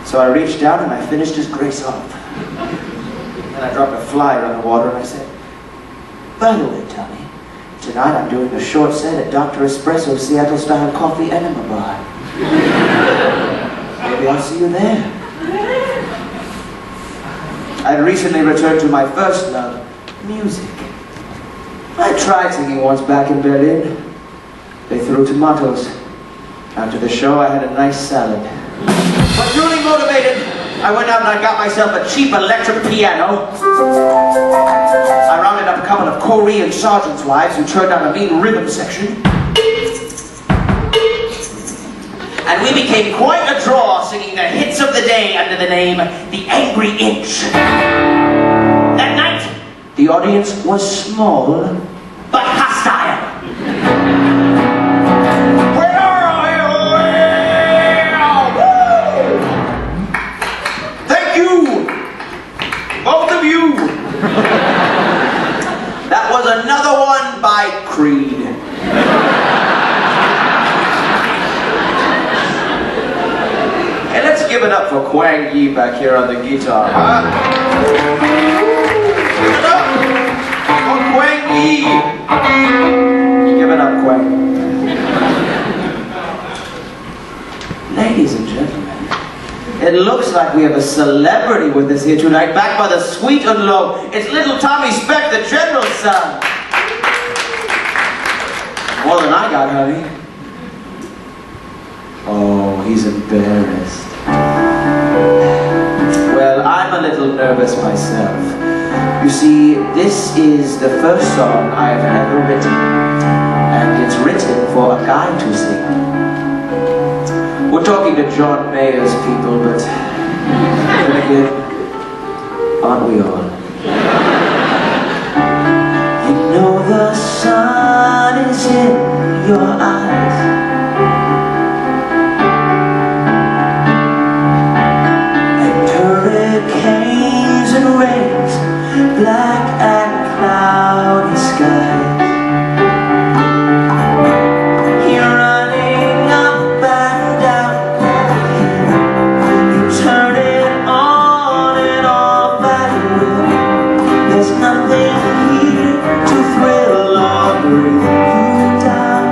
So I reached down and I finished his grace off. Then I dropped a flyer on the water and I said, "By the way, Tommy, tonight I'm doing a short set at Dr. Espresso's Seattle-style coffee enema bar. Maybe I'll see you there." I'd recently returned to my first love, music. I tried singing once back in Berlin. They threw tomatoes. After the show, I had a nice salad. But truly motivated, I went out and I got myself a cheap electric piano. I rounded up a couple of Korean sergeants' wives who turned out a mean rhythm section. And we became quite a draw singing the hits of the day under the name The Angry Inch. That night, the audience was small, but hostile. Thank you, both of you. That was another one by Creed. Hey, let's give it up for Quang Yi back here on the guitar, huh? Give it up for Quang Yi. Give it up, Quang. Ladies and gentlemen, it looks like we have a celebrity with us here tonight, backed by the sweet and low. It's little Tommy Speck, the general's son. More than I got, honey. Oh, he's embarrassed. Well, I'm a little nervous myself. You see, this is the first song I've ever written, and it's written for a guy to sing. We're talking to John Mayer's people, but then again, aren't we all? You know the sun is in your eyes. Hurricanes and rains, black and cloudy skies. You're running up and down that hill. You turn it on and off at will. There's nothing here to thrill or bring you down.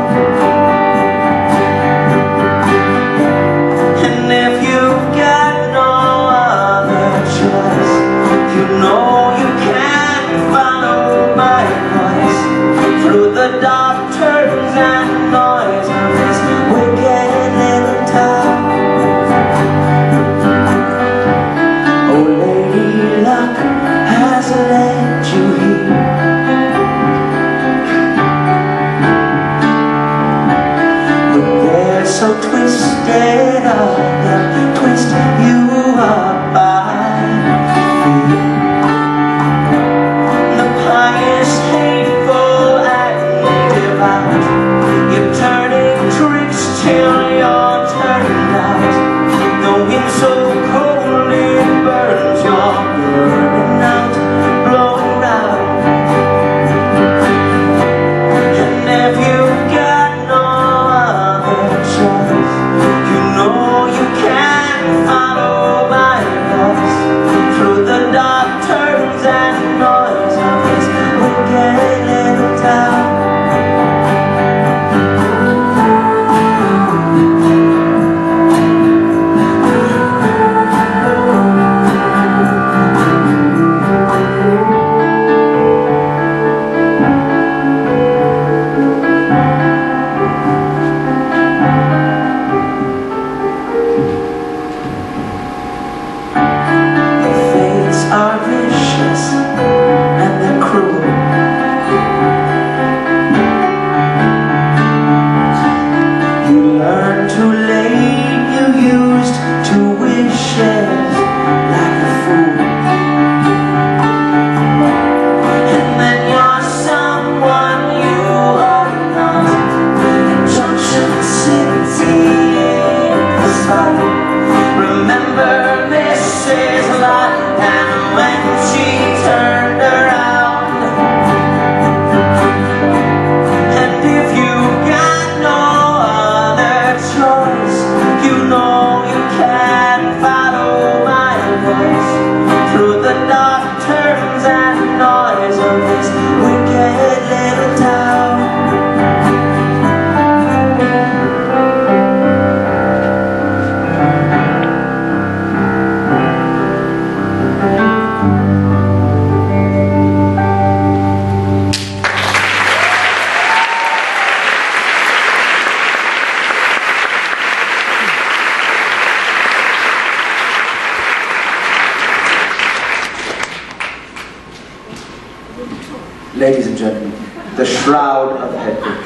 Ladies and gentlemen, the Shroud of Hedwig.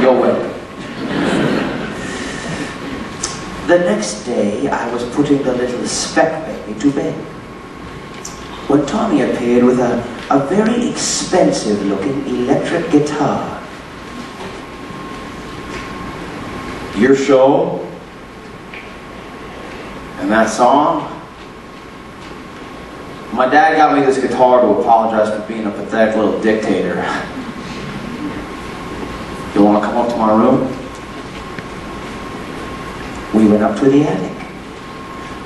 You're welcome. The next day, I was putting the little speck baby to bed when Tommy appeared with a very expensive-looking electric guitar. Your show and that song? My dad got me this guitar to apologize for being a pathetic little dictator. You want to come up to my room? We went up to the attic.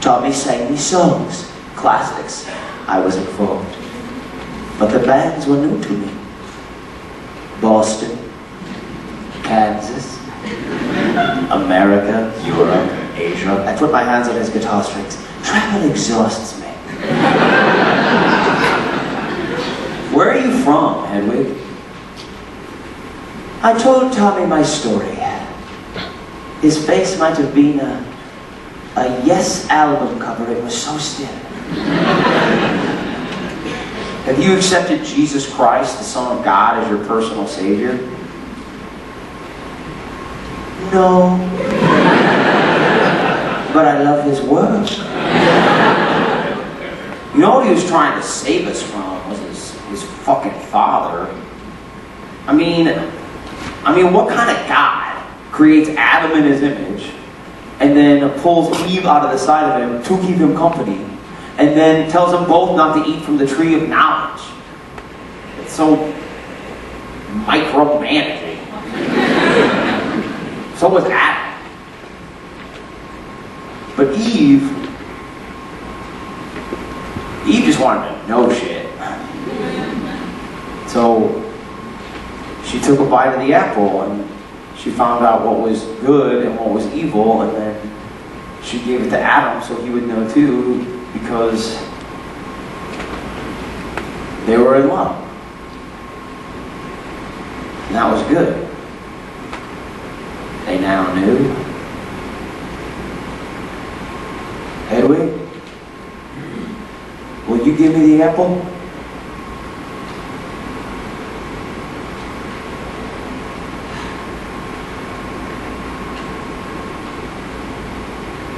Tommy sang me songs, classics, I was informed. But the bands were new to me. Boston, Kansas, America, Europe, Asia. I put my hands on his guitar strings. Travel exhausts me. Where are you from, Hedwig? I told Tommy my story. His face might have been a Yes album cover. It was so still. Have you accepted Jesus Christ, the Son of God, as your personal Savior? No. But I love his work. You know what he was trying to save us from was his fucking father. I mean, what kind of God creates Adam in his image and then pulls Eve out of the side of him to keep him company and then tells them both not to eat from the tree of knowledge? It's so micromanaging. So was Adam. But Eve just wanted to know shit. So she took a bite of the apple and she found out what was good and what was evil, and then she gave it to Adam so he would know too, because they were in love. And that was good. They now knew. Hedwig, will you give me the apple?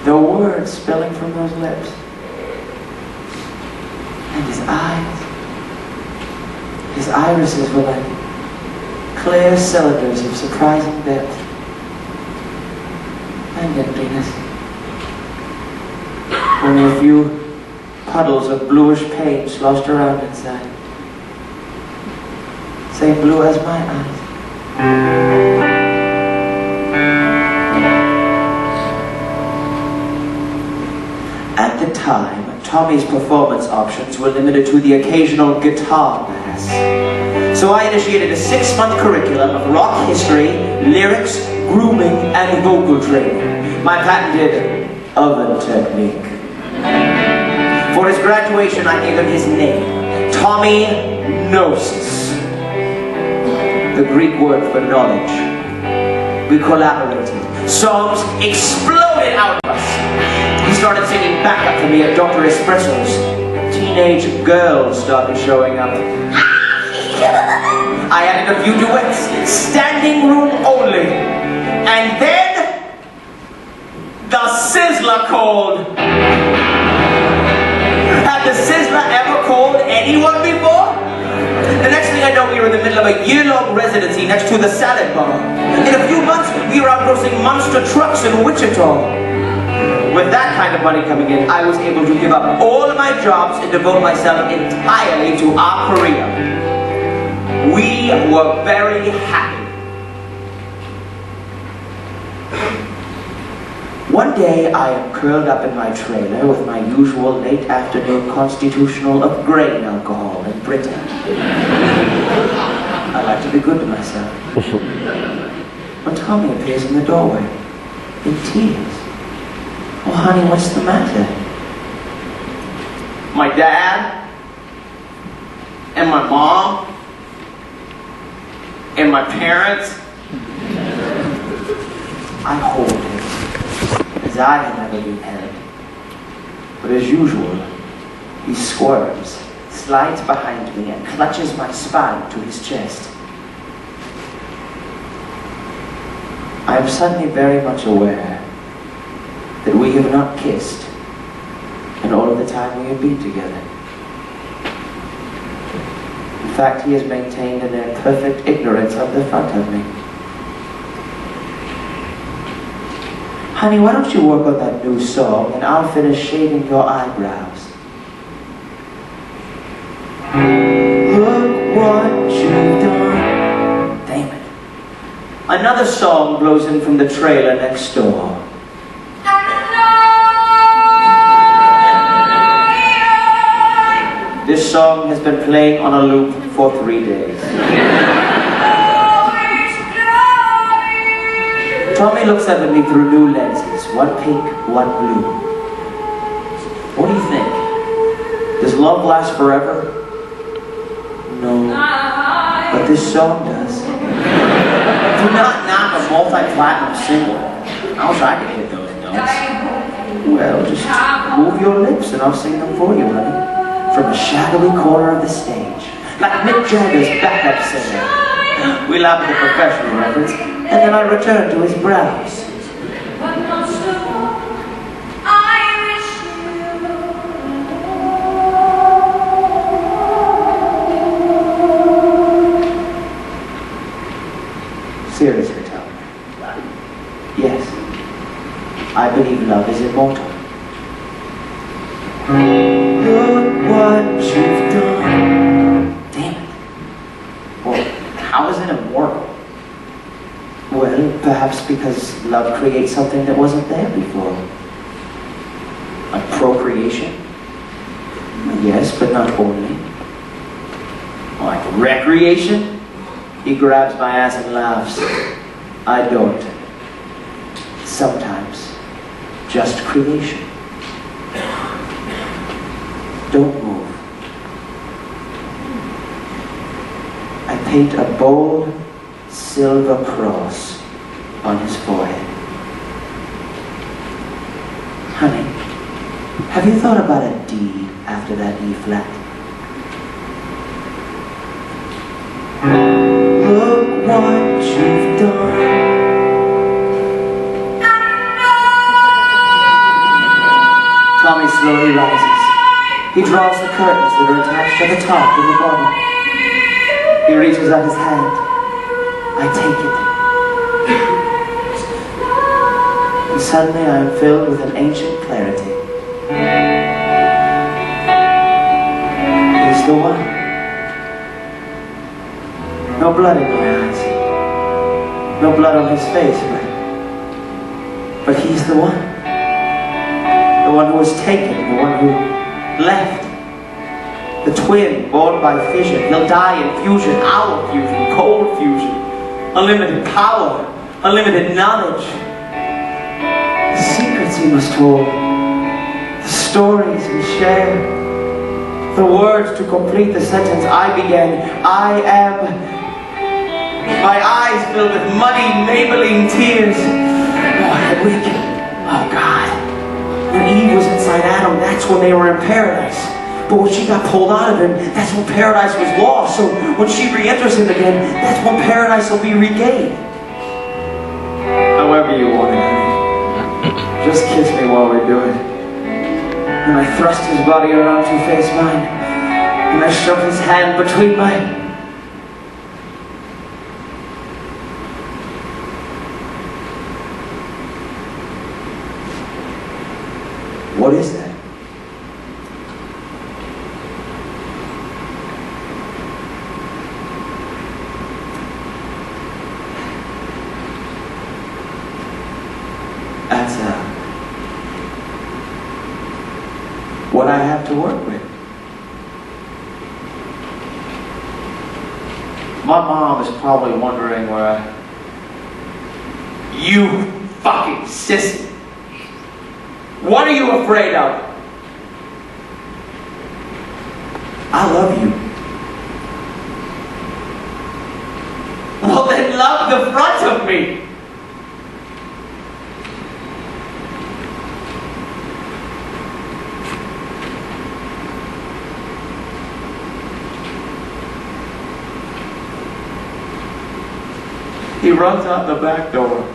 The words spilling from those lips. And his eyes. His irises were like clear cylinders of surprising depth and emptiness. Only a few puddles of bluish paint sloshed around inside. Same blue as my eyes. At the time, Tommy's performance options were limited to the occasional guitar mass. So I initiated a 6-month curriculum of rock history, lyrics, grooming, and vocal training. My patented oven technique. For his graduation, I gave him his name, Tommy Gnosis, the Greek word for knowledge. We collaborated. Songs exploded out of us. He started singing backup for me at Dr. Espresso's. Teenage girls started showing up. I added a few duets, standing room only. And then, the Sizzler called. Had the Sizzler ever called anyone before? The next thing I know, we were in the middle of a year-long residency next to the salad bar. In a few months, we were out grossing monster trucks in Wichita. With that kind of money coming in, I was able to give up all of my jobs and devote myself entirely to our career. We were very happy. One day, I am curled up in my trailer with my usual late afternoon constitutional of grain alcohol and Britain. I like to be good to myself. When Tommy appears in the doorway, in tears. Oh, honey, what's the matter? My dad, and my mom, and my parents. I hold him, as I had never been held. But as usual, He squirms, slides behind me, and clutches my spine to his chest. I am suddenly very much aware that we have not kissed in all of the time we have been together. In fact, he has maintained in their perfect ignorance of the front of me. Honey, why don't you work on that new song and I'll finish shaving your eyebrows. Look what you've done. Damn it. Another song blows in from the trailer next door. This song has been playing on a loop for 3 days. Tommy looks up at me through new lenses, one pink, one blue. What do you think? Does love last forever? No, but this song does. Do not knock a multi-platinum single. I wish I could hit those notes. Well, just move your lips and I'll sing them for you, honey. From a shadowy corner of the stage, like Mick Jagger's backup singer. We laugh at the professional reference, and then I return to his brows. Seriously, tell me. Yes, I believe love is immortal. Look what you've done. Damn it. Well, how is it immortal? Well, perhaps because love creates something that wasn't there before. Like procreation? Yes, but not only. Like recreation? He grabs my ass and laughs. I don't. Sometimes. Just creation. Don't move. I paint a bold silver cross on his forehead. Honey, have you thought about a D after that E flat? Look what you've done. Tommy slowly rises. He draws the curtains that are attached to the top in the bottom. He reaches out his hand. I take it. And suddenly I am filled with an ancient clarity. He's the one. No blood in my eyes. No blood on his face, but he's the one. The one who was taken, the one who left. The twin born by fission. He'll die in fusion, our fusion, cold fusion. Unlimited power, unlimited knowledge. The secrets he must hold. The stories we share. The words to complete the sentence I began. I am. My eyes filled with muddy Maybelline tears. Oh, Hedwig. Oh, God. When Eve was inside Adam, that's when they were in paradise. But when she got pulled out of him, that's when paradise was lost. So when she re-enters him again, that's when paradise will be regained. However you want it, honey. Just kiss me while we do it. And I thrust his body around to face mine. And I shoved his hand between mine. What is that? That's what I have to work with. My mom is probably wondering where you fucking sissy. What are you afraid of? I love you. Well, then love the front of me. He runs out the back door.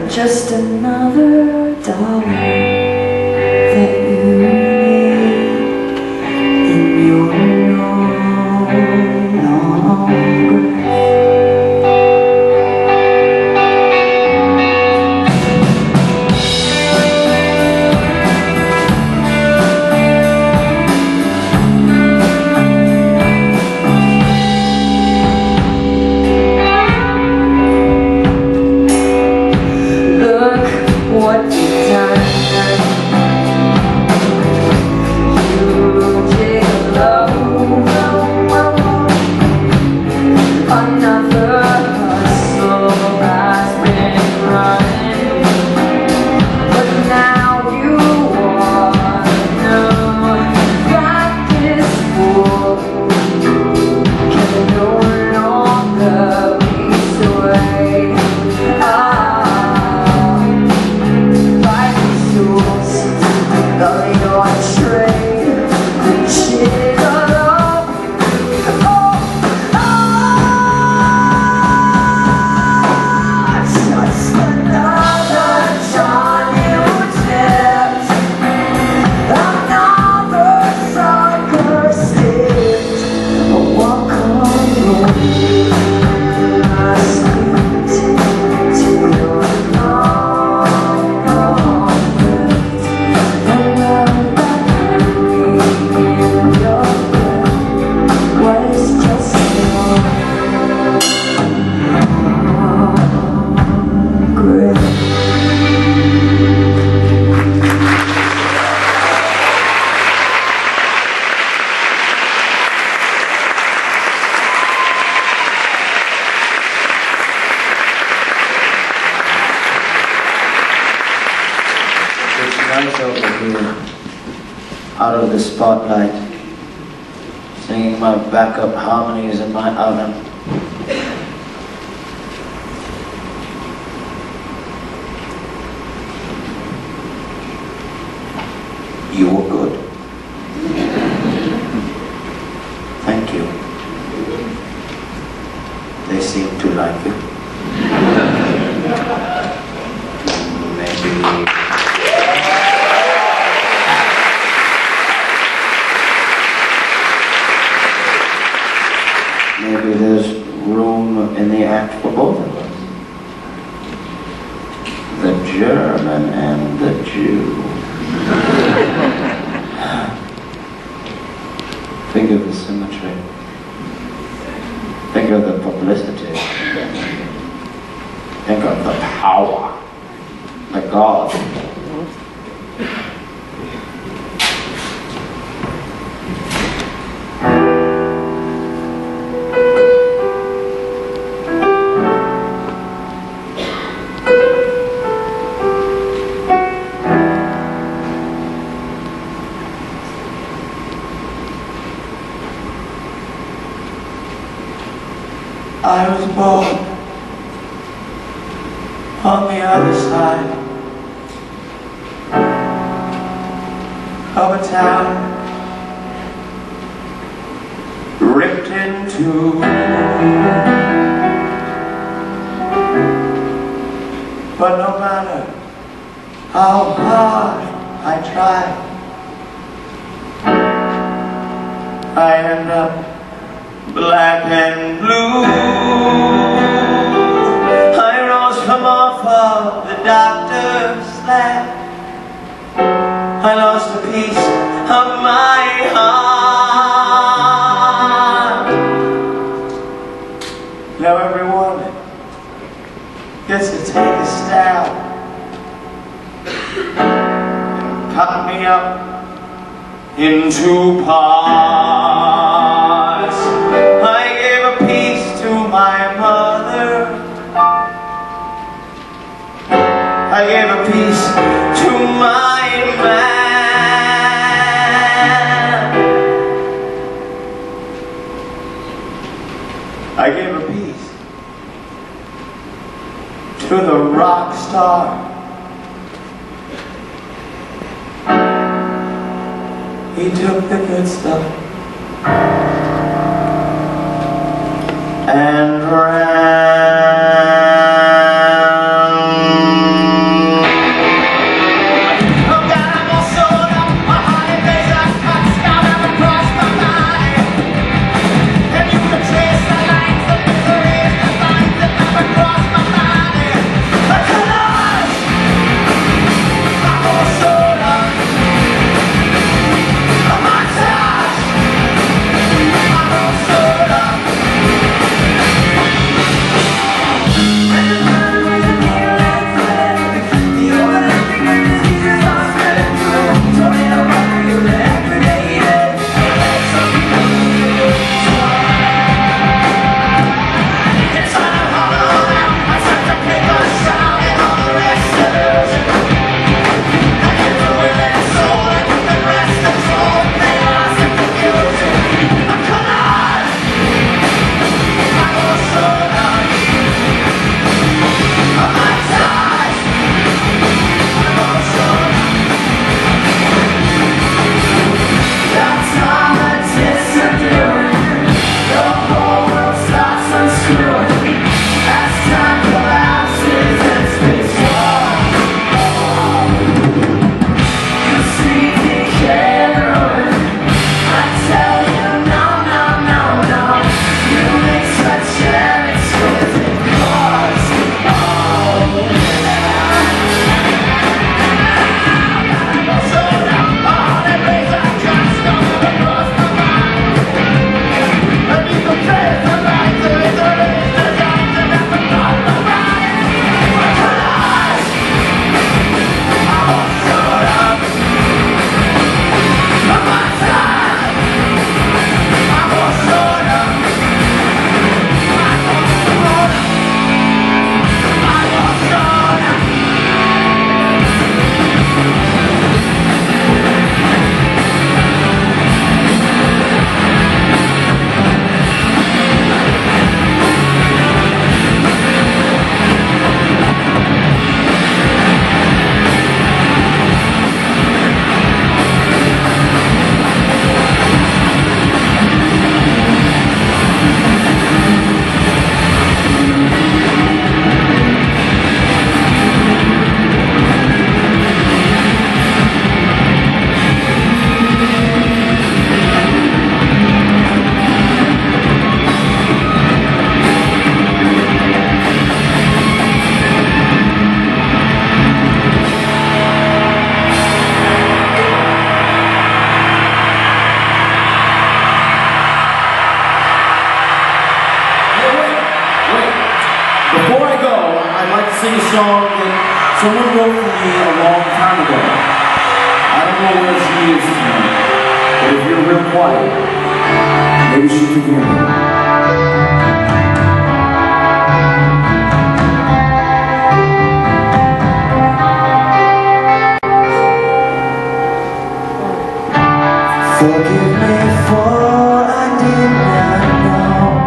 Just another dollar that you made in your long, long Nice over here, out of the spotlight, singing my backup harmonies in my oven. You were good. Thank you. They seem to like it. Maybe... Maybe there's room in the act for both of us. The German and the Jew. I was born on the other side of a town ripped in two. But no matter how hard I try, I end up black and blue. I rose from off of the doctor's lap. I lost a piece of my heart. Now everyone gets to take a stab, cut me up into parts. I gave a piece to my mother. I gave a piece to my man. I gave a piece to the rock star. He took the good stuff and ran. Oh God, I'm all sold up. My heart and laser cuts down across my body. And you can trace the lines of misery, the lines that never cross my body. The colors, I'm all sold up. Sing a song that someone wrote for me a long time ago. I don't know where she is tonight, but if you're real quiet, maybe she can hear me. Forgive me for I did not know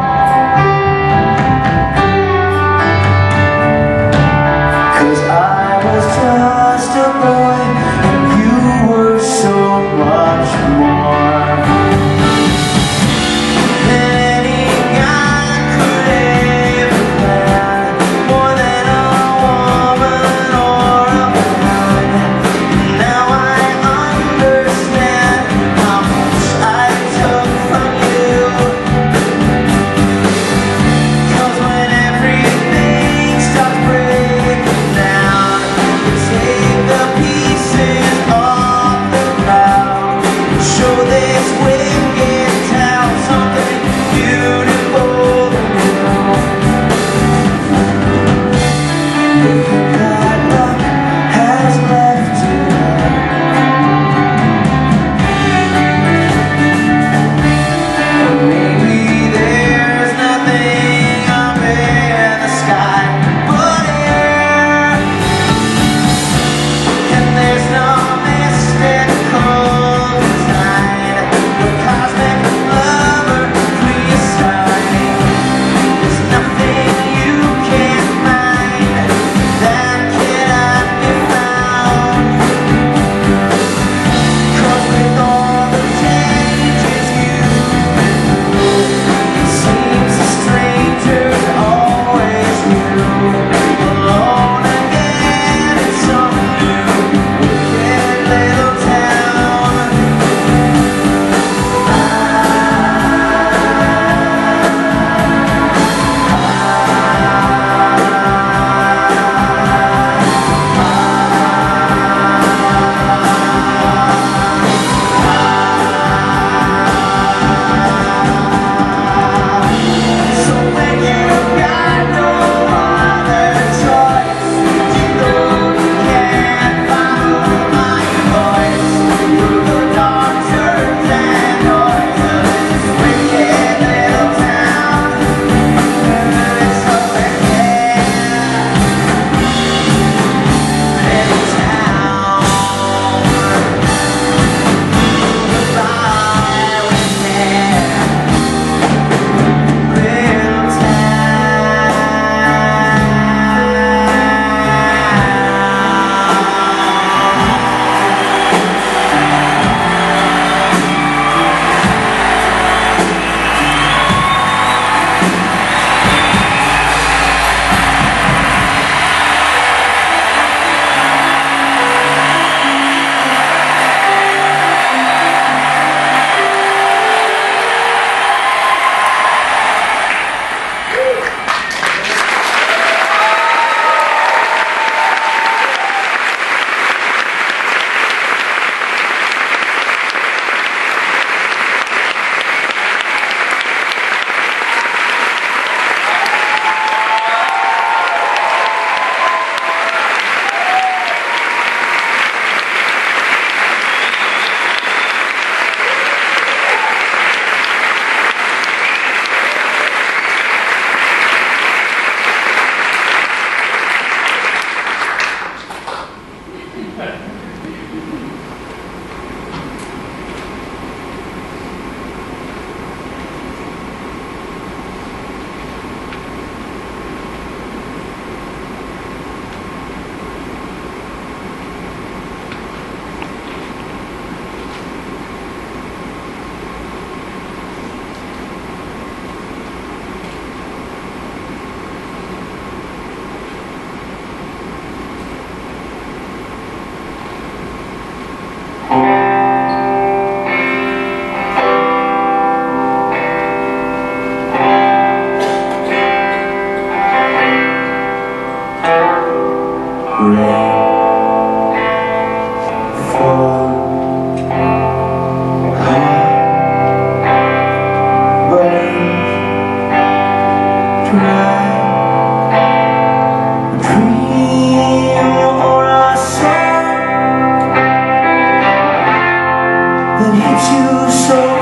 That hits you so